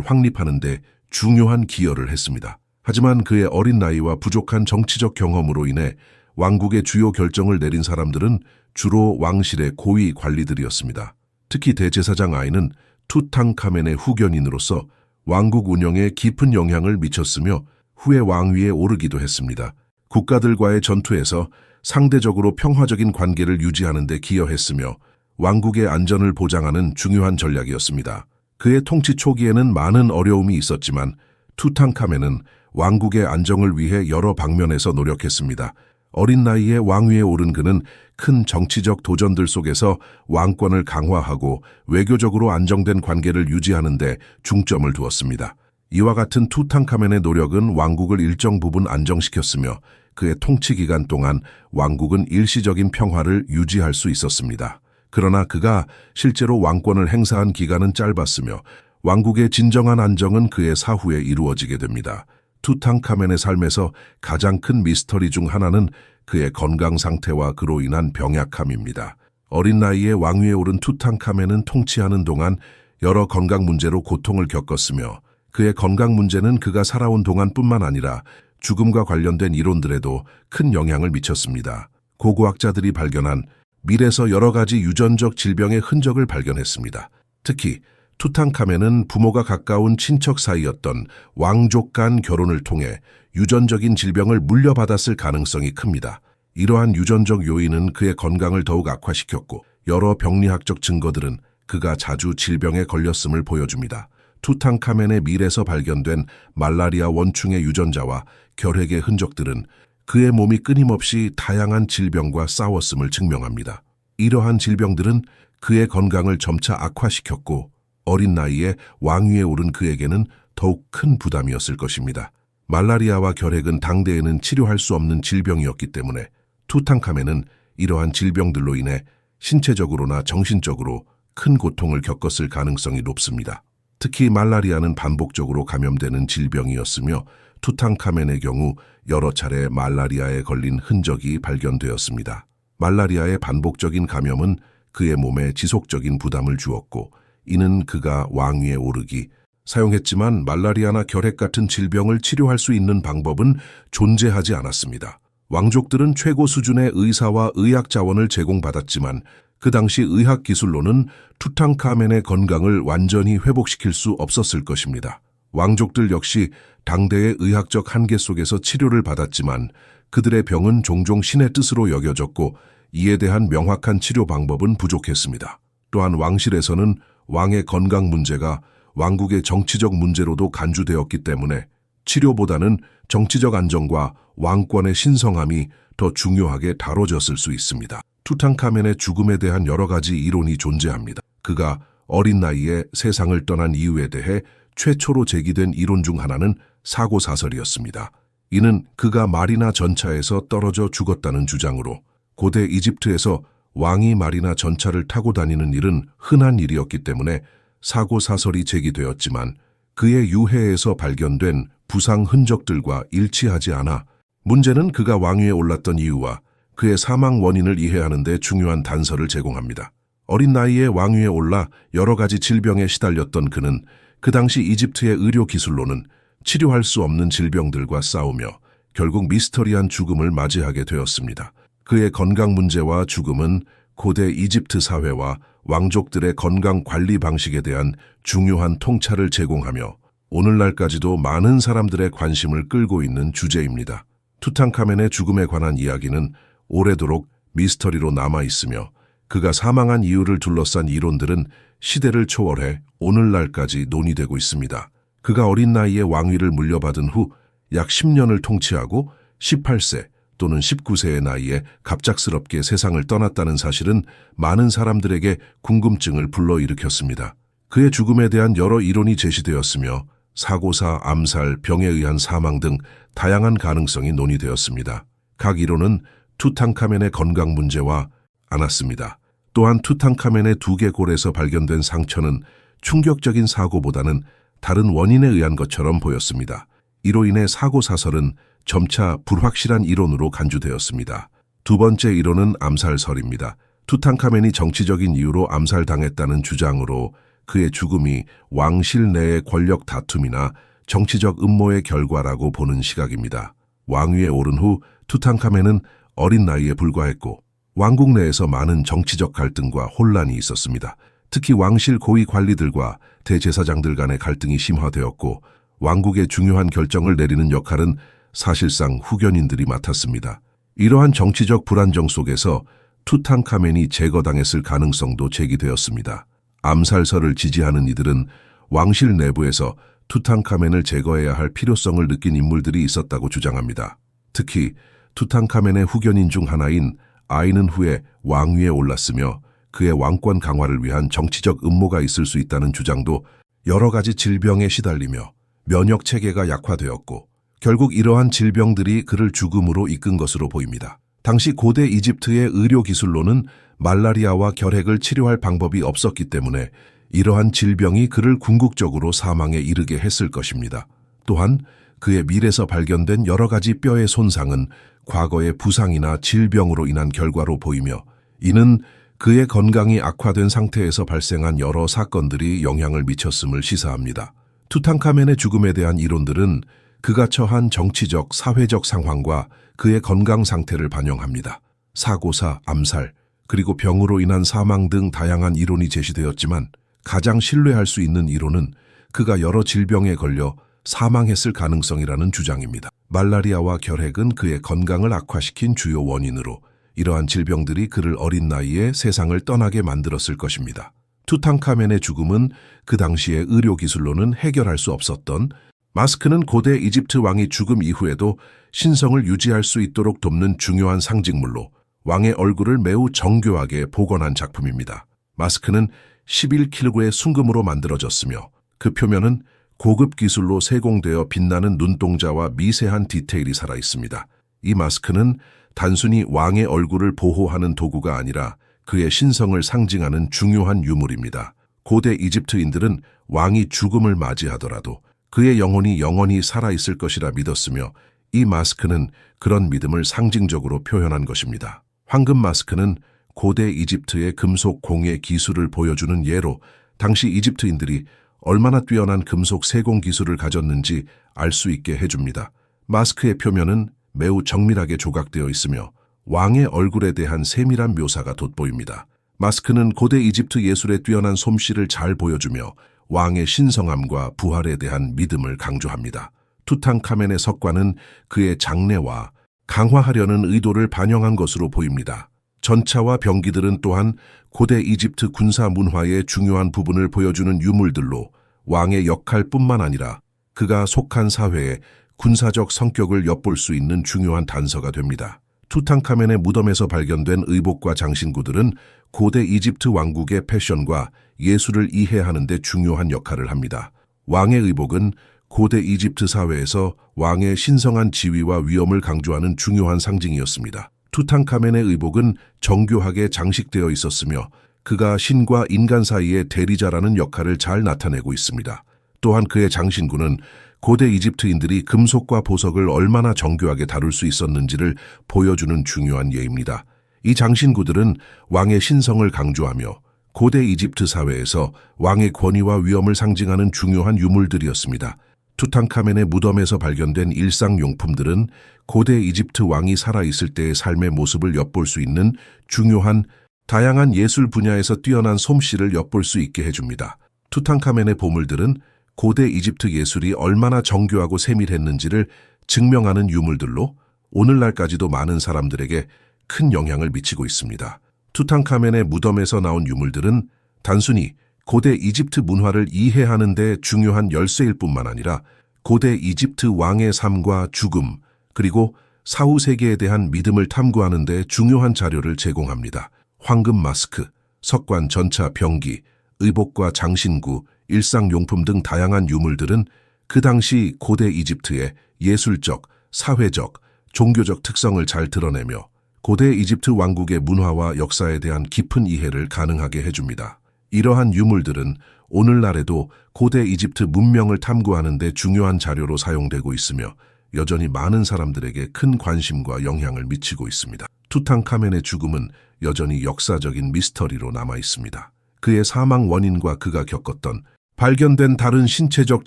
확립하는 데 중요한 기여를 했습니다. 하지만 그의 어린 나이와 부족한 정치적 경험으로 인해 왕국의 주요 결정을 내린 사람들은 주로 왕실의 고위 관리들이었습니다. 특히 대제사장 아이는 투탕카멘의 후견인으로서 왕국 운영에 깊은 영향을 미쳤으며 후에 왕위에 오르기도 했습니다. 국가들과의 전투에서 상대적으로 평화적인 관계를 유지하는 데 기여했으며 왕국의 안전을 보장하는 중요한 전략이었습니다. 그의 통치 초기에는 많은 어려움이 있었지만 투탕카멘은 왕국의 안정을 위해 여러 방면에서 노력했습니다. 어린 나이에 왕위에 오른 그는 큰 정치적 도전들 속에서 왕권을 강화하고 외교적으로 안정된 관계를 유지하는 데 중점을 두었습니다. 이와 같은 투탕카멘의 노력은 왕국을 일정 부분 안정시켰으며 그의 통치 기간 동안 왕국은 일시적인 평화를 유지할 수 있었습니다. 그러나 그가 실제로 왕권을 행사한 기간은 짧았으며 왕국의 진정한 안정은 그의 사후에 이루어지게 됩니다. 투탕카멘의 삶에서 가장 큰 미스터리 중 하나는 그의 건강 상태와 그로 인한 병약함입니다. 어린 나이에 왕위에 오른 투탕카멘은 통치하는 동안 여러 건강 문제로 고통을 겪었으며 그의 건강 문제는 그가 살아온 동안뿐만 아니라 죽음과 관련된 이론들에도 큰 영향을 미쳤습니다. 고고학자들이 발견한 밀에서 여러 가지 유전적 질병의 흔적을 발견했습니다. 특히 투탕카멘은 부모가 가까운 친척 사이였던 왕족 간 결혼을 통해 유전적인 질병을 물려받았을 가능성이 큽니다. 이러한 유전적 요인은 그의 건강을 더욱 악화시켰고 여러 병리학적 증거들은 그가 자주 질병에 걸렸음을 보여줍니다. 투탕카멘의 밀에서 발견된 말라리아 원충의 유전자와 결핵의 흔적들은 그의 몸이 끊임없이 다양한 질병과 싸웠음을 증명합니다. 이러한 질병들은 그의 건강을 점차 악화시켰고 어린 나이에 왕위에 오른 그에게는 더욱 큰 부담이었을 것입니다. 말라리아와 결핵은 당대에는 치료할 수 없는 질병이었기 때문에 투탕카멘은 이러한 질병들로 인해 신체적으로나 정신적으로 큰 고통을 겪었을 가능성이 높습니다. 특히 말라리아는 반복적으로 감염되는 질병이었으며 투탕카멘의 경우 여러 차례 말라리아에 걸린 흔적이 발견되었습니다. 말라리아의 반복적인 감염은 그의 몸에 지속적인 부담을 주었고 이는 그가 왕위에 오르기 사용했지만 말라리아나 결핵 같은 질병을 치료할 수 있는 방법은 존재하지 않았습니다. 왕족들은 최고 수준의 의사와 의학 자원을 제공받았지만 그 당시 의학 기술로는 투탕카멘의 건강을 완전히 회복시킬 수 없었을 것입니다. 왕족들 역시 당대의 의학적 한계 속에서 치료를 받았지만 그들의 병은 종종 신의 뜻으로 여겨졌고 이에 대한 명확한 치료 방법은 부족했습니다. 또한 왕실에서는 왕의 건강 문제가 왕국의 정치적 문제로도 간주되었기 때문에 치료보다는 정치적 안정과 왕권의 신성함이 더 중요하게 다뤄졌을 수 있습니다. 투탕카멘의 죽음에 대한 여러 가지 이론이 존재합니다. 그가 어린 나이에 세상을 떠난 이유에 대해 최초로 제기된 이론 중 하나는 사고사설이었습니다. 이는 그가 말이나 전차에서 떨어져 죽었다는 주장으로 고대 이집트에서 왕이 말이나 전차를 타고 다니는 일은 흔한 일이었기 때문에 사고사설이 제기되었지만 그의 유해에서 발견된 부상 흔적들과 일치하지 않아 문제는 그가 왕위에 올랐던 이유와 그의 사망 원인을 이해하는 데 중요한 단서를 제공합니다. 어린 나이에 왕위에 올라 여러 가지 질병에 시달렸던 그는 그 당시 이집트의 의료 기술로는 치료할 수 없는 질병들과 싸우며 결국 미스터리한 죽음을 맞이하게 되었습니다. 그의 건강 문제와 죽음은 고대 이집트 사회와 왕족들의 건강 관리 방식에 대한 중요한 통찰을 제공하며 오늘날까지도 많은 사람들의 관심을 끌고 있는 주제입니다. 투탕카멘의 죽음에 관한 이야기는 오래도록 미스터리로 남아있으며 그가 사망한 이유를 둘러싼 이론들은 시대를 초월해 오늘날까지 논의되고 있습니다. 그가 어린 나이에 왕위를 물려받은 후 약 10년을 통치하고 18세 또는 19세의 나이에 갑작스럽게 세상을 떠났다는 사실은 많은 사람들에게 궁금증을 불러일으켰습니다. 그의 죽음에 대한 여러 이론이 제시되었으며 사고사, 암살, 병에 의한 사망 등 다양한 가능성이 논의되었습니다. 각 이론은 투탕카멘의 건강 문제와 안았습니다. 또한 투탕카멘의 두개골에서 발견된 상처는 충격적인 사고보다는 다른 원인에 의한 것처럼 보였습니다. 이로 인해 사고사설은 점차 불확실한 이론으로 간주되었습니다. 두 번째 이론은 암살설입니다. 투탕카멘이 정치적인 이유로 암살당했다는 주장으로 그의 죽음이 왕실 내의 권력 다툼이나 정치적 음모의 결과라고 보는 시각입니다. 왕위에 오른 후 투탕카멘은 어린 나이에 불과했고 왕국 내에서 많은 정치적 갈등과 혼란이 있었습니다. 특히 왕실 고위 관리들과 대제사장들 간의 갈등이 심화되었고 왕국의 중요한 결정을 내리는 역할은 사실상 후견인들이 맡았습니다. 이러한 정치적 불안정 속에서 투탕카멘이 제거당했을 가능성도 제기되었습니다. 암살설을 지지하는 이들은 왕실 내부에서 투탕카멘을 제거해야 할 필요성을 느낀 인물들이 있었다고 주장합니다. 특히 투탕카멘의 후견인 중 하나인 아이는 후에 왕위에 올랐으며 그의 왕권 강화를 위한 정치적 음모가 있을 수 있다는 주장도 여러 가지 질병에 시달리며 면역 체계가 약화되었고 결국 이러한 질병들이 그를 죽음으로 이끈 것으로 보입니다. 당시 고대 이집트의 의료 기술로는 말라리아와 결핵을 치료할 방법이 없었기 때문에 이러한 질병이 그를 궁극적으로 사망에 이르게 했을 것입니다. 또한 그의 밀에서 발견된 여러 가지 뼈의 손상은 과거의 부상이나 질병으로 인한 결과로 보이며 이는 그의 건강이 악화된 상태에서 발생한 여러 사건들이 영향을 미쳤음을 시사합니다. 투탕카멘의 죽음에 대한 이론들은 그가 처한 정치적, 사회적 상황과 그의 건강 상태를 반영합니다. 사고사, 암살, 그리고 병으로 인한 사망 등 다양한 이론이 제시되었지만 가장 신뢰할 수 있는 이론은 그가 여러 질병에 걸려 사망했을 가능성이라는 주장입니다. 말라리아와 결핵은 그의 건강을 악화시킨 주요 원인으로 이러한 질병들이 그를 어린 나이에 세상을 떠나게 만들었을 것입니다. 투탕카멘의 죽음은 그 당시의 의료 기술로는 해결할 수 없었던 마스크는 고대 이집트 왕이 죽음 이후에도 신성을 유지할 수 있도록 돕는 중요한 상징물로 왕의 얼굴을 매우 정교하게 복원한 작품입니다. 마스크는 11kg의 순금으로 만들어졌으며 그 표면은 고급 기술로 세공되어 빛나는 눈동자와 미세한 디테일이 살아있습니다. 이 마스크는 단순히 왕의 얼굴을 보호하는 도구가 아니라 그의 신성을 상징하는 중요한 유물입니다. 고대 이집트인들은 왕이 죽음을 맞이하더라도 그의 영혼이 영원히 살아있을 것이라 믿었으며 이 마스크는 그런 믿음을 상징적으로 표현한 것입니다. 황금 마스크는 고대 이집트의 금속 공예 기술을 보여주는 예로 당시 이집트인들이 얼마나 뛰어난 금속 세공 기술을 가졌는지 알 수 있게 해줍니다. 마스크의 표면은 매우 정밀하게 조각되어 있으며 왕의 얼굴에 대한 세밀한 묘사가 돋보입니다. 마스크는 고대 이집트 예술의 뛰어난 솜씨를 잘 보여주며 왕의 신성함과 부활에 대한 믿음을 강조합니다. 투탕카멘의 석관은 그의 장래와 강화하려는 의도를 반영한 것으로 보입니다. 전차와 병기들은 또한 고대 이집트 군사 문화의 중요한 부분을 보여주는 유물들로 왕의 역할뿐만 아니라 그가 속한 사회의 군사적 성격을 엿볼 수 있는 중요한 단서가 됩니다. 투탕카멘의 무덤에서 발견된 의복과 장신구들은 고대 이집트 왕국의 패션과 예술을 이해하는 데 중요한 역할을 합니다. 왕의 의복은 고대 이집트 사회에서 왕의 신성한 지위와 위엄을 강조하는 중요한 상징이었습니다. 투탕카멘의 의복은 정교하게 장식되어 있었으며 그가 신과 인간 사이의 대리자라는 역할을 잘 나타내고 있습니다. 또한 그의 장신구는 고대 이집트인들이 금속과 보석을 얼마나 정교하게 다룰 수 있었는지를 보여주는 중요한 예입니다. 이 장신구들은 왕의 신성을 강조하며 고대 이집트 사회에서 왕의 권위와 위엄을 상징하는 중요한 유물들이었습니다. 투탕카멘의 무덤에서 발견된 일상용품들은 고대 이집트 왕이 살아있을 때의 삶의 모습을 엿볼 수 있는 중요한 다양한 예술 분야에서 뛰어난 솜씨를 엿볼 수 있게 해줍니다. 투탕카멘의 보물들은 고대 이집트 예술이 얼마나 정교하고 세밀했는지를 증명하는 유물들로 오늘날까지도 많은 사람들에게 큰 영향을 미치고 있습니다. 투탕카멘의 무덤에서 나온 유물들은 단순히 고대 이집트 문화를 이해하는 데 중요한 열쇠일 뿐만 아니라 고대 이집트 왕의 삶과 죽음, 그리고 사후 세계에 대한 믿음을 탐구하는 데 중요한 자료를 제공합니다. 황금 마스크, 석관, 전차, 병기, 의복과 장신구, 일상용품 등 다양한 유물들은 그 당시 고대 이집트의 예술적, 사회적, 종교적 특성을 잘 드러내며 고대 이집트 왕국의 문화와 역사에 대한 깊은 이해를 가능하게 해줍니다. 이러한 유물들은 오늘날에도 고대 이집트 문명을 탐구하는 데 중요한 자료로 사용되고 있으며 여전히 많은 사람들에게 큰 관심과 영향을 미치고 있습니다. 투탕카멘의 죽음은 여전히 역사적인 미스터리로 남아 있습니다. 그의 사망 원인과 그가 겪었던 발견된 다른 신체적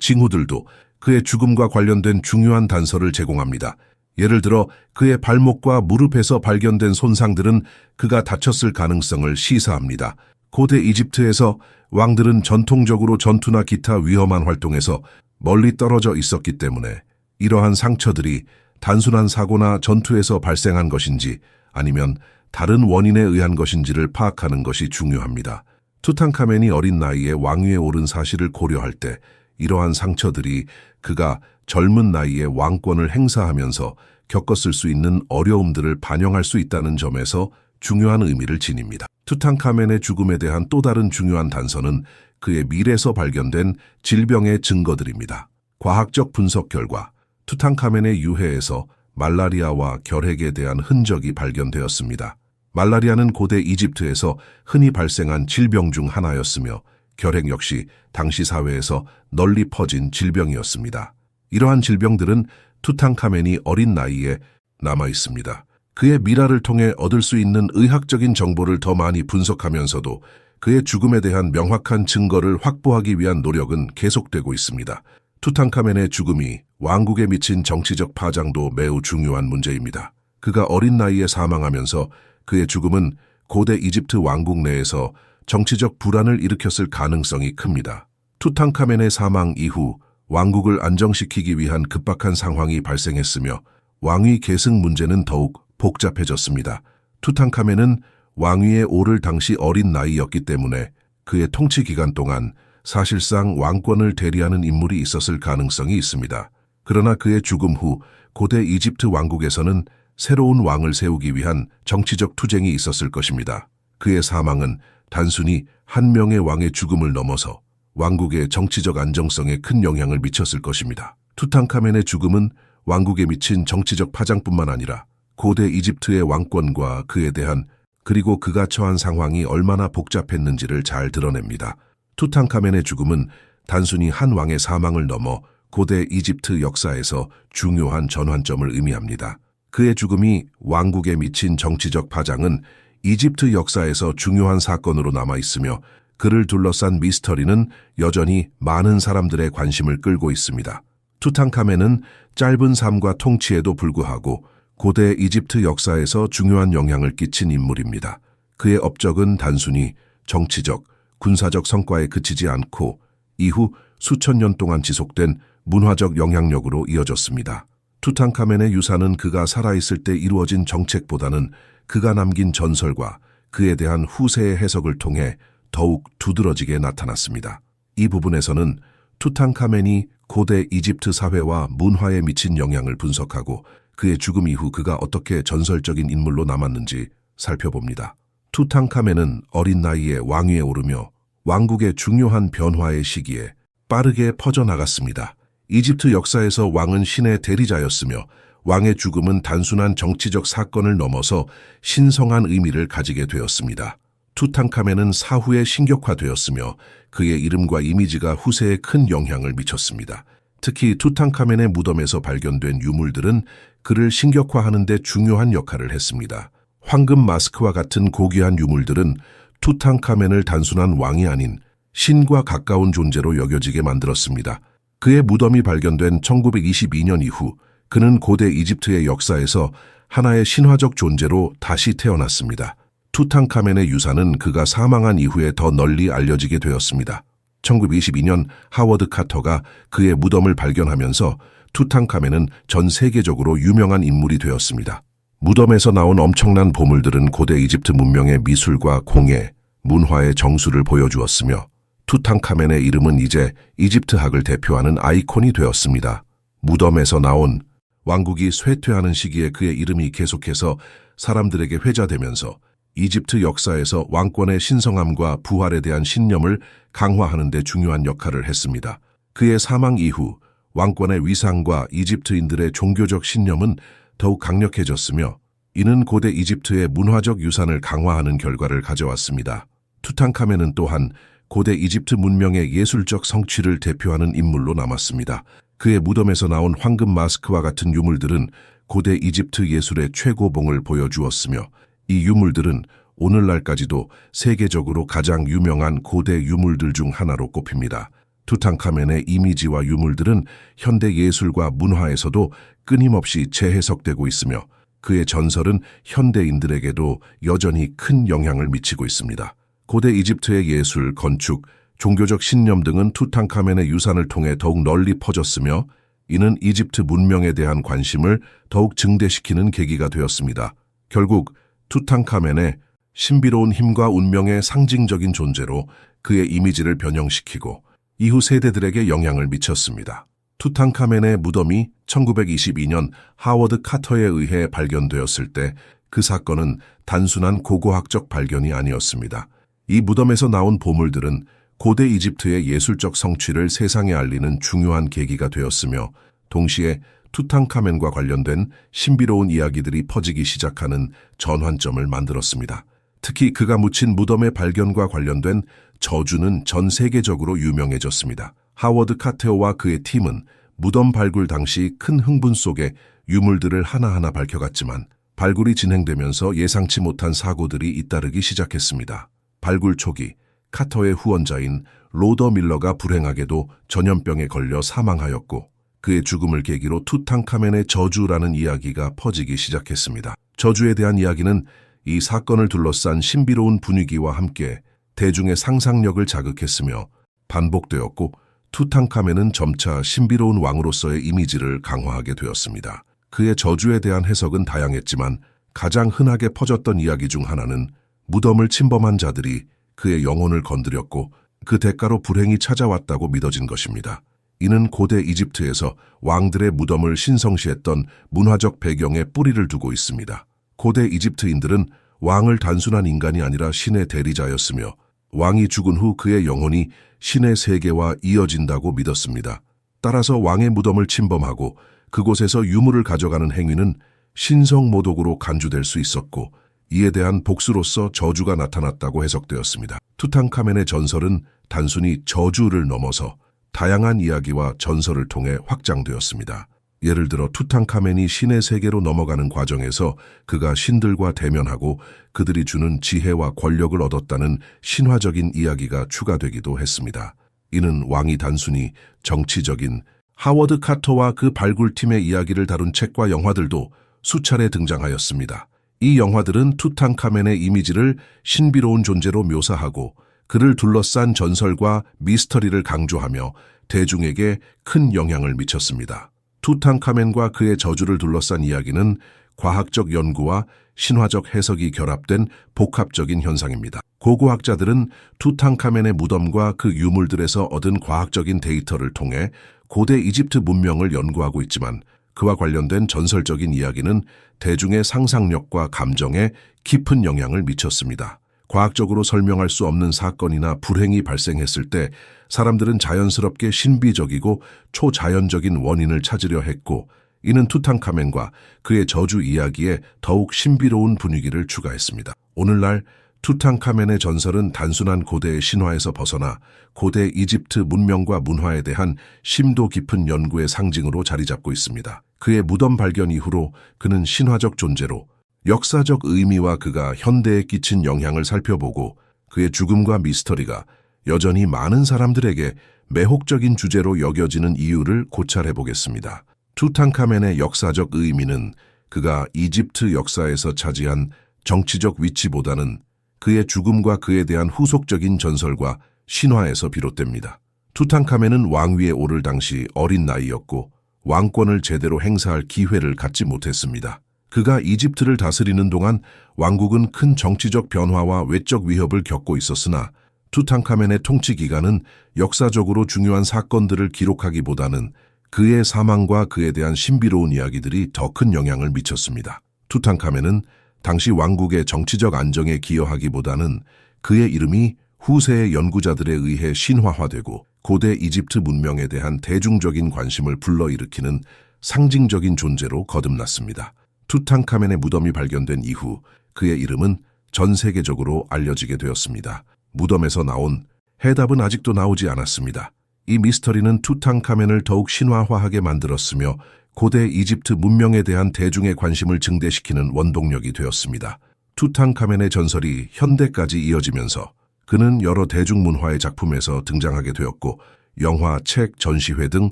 징후들도 그의 죽음과 관련된 중요한 단서를 제공합니다. 예를 들어 그의 발목과 무릎에서 발견된 손상들은 그가 다쳤을 가능성을 시사합니다. 고대 이집트에서 왕들은 전통적으로 전투나 기타 위험한 활동에서 멀리 떨어져 있었기 때문에 이러한 상처들이 단순한 사고나 전투에서 발생한 것인지 아니면 다른 원인에 의한 것인지를 파악하는 것이 중요합니다. 투탕카멘이 어린 나이에 왕위에 오른 사실을 고려할 때 이러한 상처들이 그가 젊은 나이에 왕권을 행사하면서 겪었을 수 있는 어려움들을 반영할 수 있다는 점에서 중요한 의미를 지닙니다. 투탕카멘의 죽음에 대한 또 다른 중요한 단서는 그의 밀에서 발견된 질병의 증거들입니다. 과학적 분석 결과 투탕카멘의 유해에서 말라리아와 결핵에 대한 흔적이 발견되었습니다. 말라리아는 고대 이집트에서 흔히 발생한 질병 중 하나였으며 결핵 역시 당시 사회에서 널리 퍼진 질병이었습니다. 이러한 질병들은 투탕카멘이 어린 나이에 남아 있습니다. 그의 미라를 통해 얻을 수 있는 의학적인 정보를 더 많이 분석하면서도 그의 죽음에 대한 명확한 증거를 확보하기 위한 노력은 계속되고 있습니다. 투탕카멘의 죽음이 왕국에 미친 정치적 파장도 매우 중요한 문제입니다. 그가 어린 나이에 사망하면서 그의 죽음은 고대 이집트 왕국 내에서 정치적 불안을 일으켰을 가능성이 큽니다. 투탕카멘의 사망 이후 왕국을 안정시키기 위한 급박한 상황이 발생했으며 왕위 계승 문제는 더욱 복잡해졌습니다. 투탕카멘은 왕위에 오를 당시 어린 나이였기 때문에 그의 통치 기간 동안 사실상 왕권을 대리하는 인물이 있었을 가능성이 있습니다. 그러나 그의 죽음 후 고대 이집트 왕국에서는 새로운 왕을 세우기 위한 정치적 투쟁이 있었을 것입니다. 그의 사망은 단순히 한 명의 왕의 죽음을 넘어서 왕국의 정치적 안정성에 큰 영향을 미쳤을 것입니다. 투탕카멘의 죽음은 왕국에 미친 정치적 파장뿐만 아니라 고대 이집트의 왕권과 그에 대한 그리고 그가 처한 상황이 얼마나 복잡했는지를 잘 드러냅니다. 투탕카멘의 죽음은 단순히 한 왕의 사망을 넘어 고대 이집트 역사에서 중요한 전환점을 의미합니다. 그의 죽음이 왕국에 미친 정치적 파장은 이집트 역사에서 중요한 사건으로 남아있으며 그를 둘러싼 미스터리는 여전히 많은 사람들의 관심을 끌고 있습니다. 투탕카멘은 짧은 삶과 통치에도 불구하고 고대 이집트 역사에서 중요한 영향을 끼친 인물입니다. 그의 업적은 단순히 정치적, 군사적 성과에 그치지 않고 이후 수천 년 동안 지속된 문화적 영향력으로 이어졌습니다. 투탕카멘의 유산은 그가 살아있을 때 이루어진 정책보다는 그가 남긴 전설과 그에 대한 후세의 해석을 통해 더욱 두드러지게 나타났습니다. 이 부분에서는 투탕카멘이 고대 이집트 사회와 문화에 미친 영향을 분석하고 그의 죽음 이후 그가 어떻게 전설적인 인물로 남았는지 살펴봅니다. 투탕카멘은 어린 나이에 왕위에 오르며 왕국의 중요한 변화의 시기에 빠르게 퍼져나갔습니다. 이집트 역사에서 왕은 신의 대리자였으며 왕의 죽음은 단순한 정치적 사건을 넘어서 신성한 의미를 가지게 되었습니다. 투탕카멘은 사후에 신격화되었으며 그의 이름과 이미지가 후세에 큰 영향을 미쳤습니다. 특히 투탕카멘의 무덤에서 발견된 유물들은 그를 신격화하는 데 중요한 역할을 했습니다. 황금 마스크와 같은 고귀한 유물들은 투탕카멘을 단순한 왕이 아닌 신과 가까운 존재로 여겨지게 만들었습니다. 그의 무덤이 발견된 1922년 이후 그는 고대 이집트의 역사에서 하나의 신화적 존재로 다시 태어났습니다. 투탕카멘의 유산은 그가 사망한 이후에 더 널리 알려지게 되었습니다. 1922년 하워드 카터가 그의 무덤을 발견하면서 투탕카멘은 전 세계적으로 유명한 인물이 되었습니다. 무덤에서 나온 엄청난 보물들은 고대 이집트 문명의 미술과 공예, 문화의 정수를 보여주었으며 투탕카멘의 이름은 이제 이집트학을 대표하는 아이콘이 되었습니다. 무덤에서 나온 왕국이 쇠퇴하는 시기에 그의 이름이 계속해서 사람들에게 회자되면서 이집트 역사에서 왕권의 신성함과 부활에 대한 신념을 강화하는 데 중요한 역할을 했습니다. 그의 사망 이후 왕권의 위상과 이집트인들의 종교적 신념은 더욱 강력해졌으며 이는 고대 이집트의 문화적 유산을 강화하는 결과를 가져왔습니다. 투탕카멘은 또한 고대 이집트 문명의 예술적 성취를 대표하는 인물로 남았습니다. 그의 무덤에서 나온 황금 마스크와 같은 유물들은 고대 이집트 예술의 최고봉을 보여주었으며 이 유물들은 오늘날까지도 세계적으로 가장 유명한 고대 유물들 중 하나로 꼽힙니다. 투탕카멘의 이미지와 유물들은 현대 예술과 문화에서도 끊임없이 재해석되고 있으며 그의 전설은 현대인들에게도 여전히 큰 영향을 미치고 있습니다. 고대 이집트의 예술, 건축, 종교적 신념 등은 투탕카멘의 유산을 통해 더욱 널리 퍼졌으며 이는 이집트 문명에 대한 관심을 더욱 증대시키는 계기가 되었습니다. 결국 투탕카멘의 신비로운 힘과 운명의 상징적인 존재로 그의 이미지를 변형시키고 이후 세대들에게 영향을 미쳤습니다. 투탕카멘의 무덤이 1922년 하워드 카터에 의해 발견되었을 때 그 사건은 단순한 고고학적 발견이 아니었습니다. 이 무덤에서 나온 보물들은 고대 이집트의 예술적 성취를 세상에 알리는 중요한 계기가 되었으며 동시에 투탕카멘과 관련된 신비로운 이야기들이 퍼지기 시작하는 전환점을 만들었습니다. 특히 그가 묻힌 무덤의 발견과 관련된 저주는 전 세계적으로 유명해졌습니다. 하워드 카테어와 그의 팀은 무덤 발굴 당시 큰 흥분 속에 유물들을 하나하나 밝혀갔지만 발굴이 진행되면서 예상치 못한 사고들이 잇따르기 시작했습니다. 발굴 초기 카터의 후원자인 로더 밀러가 불행하게도 전염병에 걸려 사망하였고 그의 죽음을 계기로 투탕카멘의 저주라는 이야기가 퍼지기 시작했습니다. 저주에 대한 이야기는 이 사건을 둘러싼 신비로운 분위기와 함께 대중의 상상력을 자극했으며 반복되었고 투탕카멘은 점차 신비로운 왕으로서의 이미지를 강화하게 되었습니다. 그의 저주에 대한 해석은 다양했지만 가장 흔하게 퍼졌던 이야기 중 하나는 무덤을 침범한 자들이 그의 영혼을 건드렸고 그 대가로 불행이 찾아왔다고 믿어진 것입니다. 이는 고대 이집트에서 왕들의 무덤을 신성시했던 문화적 배경에 뿌리를 두고 있습니다. 고대 이집트인들은 왕을 단순한 인간이 아니라 신의 대리자였으며 왕이 죽은 후 그의 영혼이 신의 세계와 이어진다고 믿었습니다. 따라서 왕의 무덤을 침범하고 그곳에서 유물을 가져가는 행위는 신성모독으로 간주될 수 있었고 이에 대한 복수로서 저주가 나타났다고 해석되었습니다. 투탕카멘의 전설은 단순히 저주를 넘어서 다양한 이야기와 전설을 통해 확장되었습니다. 예를 들어 투탕카멘이 신의 세계로 넘어가는 과정에서 그가 신들과 대면하고 그들이 주는 지혜와 권력을 얻었다는 신화적인 이야기가 추가되기도 했습니다. 이는 왕이 단순히 정치적인 하워드 카터와 그 발굴팀의 이야기를 다룬 책과 영화들도 수차례 등장하였습니다. 이 영화들은 투탕카멘의 이미지를 신비로운 존재로 묘사하고 그를 둘러싼 전설과 미스터리를 강조하며 대중에게 큰 영향을 미쳤습니다. 투탕카멘과 그의 저주를 둘러싼 이야기는 과학적 연구와 신화적 해석이 결합된 복합적인 현상입니다. 고고학자들은 투탕카멘의 무덤과 그 유물들에서 얻은 과학적인 데이터를 통해 고대 이집트 문명을 연구하고 있지만 그와 관련된 전설적인 이야기는 대중의 상상력과 감정에 깊은 영향을 미쳤습니다. 과학적으로 설명할 수 없는 사건이나 불행이 발생했을 때 사람들은 자연스럽게 신비적이고 초자연적인 원인을 찾으려 했고 이는 투탕카멘과 그의 저주 이야기에 더욱 신비로운 분위기를 추가했습니다. 오늘날 투탕카멘의 전설은 단순한 고대의 신화에서 벗어나 고대 이집트 문명과 문화에 대한 심도 깊은 연구의 상징으로 자리 잡고 있습니다. 그의 무덤 발견 이후로 그는 신화적 존재로 역사적 의미와 그가 현대에 끼친 영향을 살펴보고 그의 죽음과 미스터리가 여전히 많은 사람들에게 매혹적인 주제로 여겨지는 이유를 고찰해 보겠습니다. 투탕카멘의 역사적 의미는 그가 이집트 역사에서 차지한 정치적 위치보다는 그의 죽음과 그에 대한 후속적인 전설과 신화에서 비롯됩니다. 투탕카멘은 왕위에 오를 당시 어린 나이였고 왕권을 제대로 행사할 기회를 갖지 못했습니다. 그가 이집트를 다스리는 동안 왕국은 큰 정치적 변화와 외적 위협을 겪고 있었으나 투탕카멘의 통치 기간은 역사적으로 중요한 사건들을 기록하기보다는 그의 사망과 그에 대한 신비로운 이야기들이 더 큰 영향을 미쳤습니다. 투탕카멘은 당시 왕국의 정치적 안정에 기여하기보다는 그의 이름이 후세의 연구자들에 의해 신화화되고 고대 이집트 문명에 대한 대중적인 관심을 불러일으키는 상징적인 존재로 거듭났습니다. 투탕카멘의 무덤이 발견된 이후 그의 이름은 전 세계적으로 알려지게 되었습니다. 무덤에서 나온 해답은 아직도 나오지 않았습니다. 이 미스터리는 투탕카멘을 더욱 신화화하게 만들었으며 고대 이집트 문명에 대한 대중의 관심을 증대시키는 원동력이 되었습니다. 투탕카멘의 전설이 현대까지 이어지면서 그는 여러 대중문화의 작품에서 등장하게 되었고 영화, 책, 전시회 등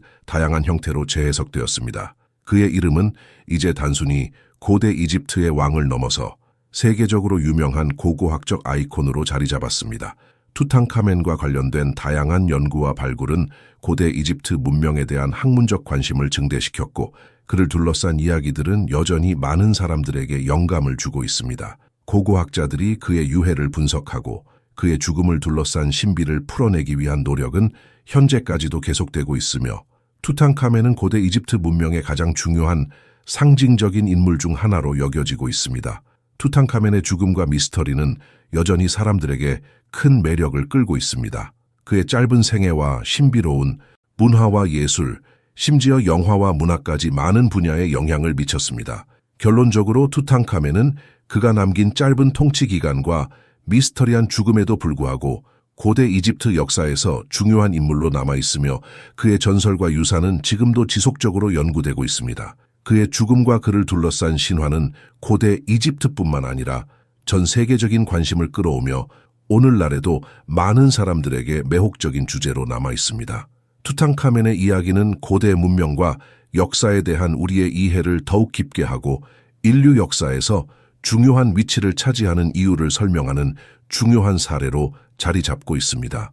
다양한 형태로 재해석되었습니다. 그의 이름은 이제 단순히 고대 이집트의 왕을 넘어서 세계적으로 유명한 고고학적 아이콘으로 자리 잡았습니다. 투탕카멘과 관련된 다양한 연구와 발굴은 고대 이집트 문명에 대한 학문적 관심을 증대시켰고 그를 둘러싼 이야기들은 여전히 많은 사람들에게 영감을 주고 있습니다. 고고학자들이 그의 유해를 분석하고 그의 죽음을 둘러싼 신비를 풀어내기 위한 노력은 현재까지도 계속되고 있으며 투탕카멘은 고대 이집트 문명의 가장 중요한 상징적인 인물 중 하나로 여겨지고 있습니다. 투탕카멘의 죽음과 미스터리는 여전히 사람들에게 큰 매력을 끌고 있습니다. 그의 짧은 생애와 신비로운 문화와 예술, 심지어 영화와 문화까지 많은 분야에 영향을 미쳤습니다. 결론적으로 투탕카멘은 그가 남긴 짧은 통치 기간과 미스터리한 죽음에도 불구하고 고대 이집트 역사에서 중요한 인물로 남아있으며 그의 전설과 유산은 지금도 지속적으로 연구되고 있습니다. 그의 죽음과 그를 둘러싼 신화는 고대 이집트뿐만 아니라 전 세계적인 관심을 끌어오며 오늘날에도 많은 사람들에게 매혹적인 주제로 남아있습니다. 투탕카멘의 이야기는 고대 문명과 역사에 대한 우리의 이해를 더욱 깊게 하고 인류 역사에서 중요한 위치를 차지하는 이유를 설명하는 중요한 사례로 자리 잡고 있습니다.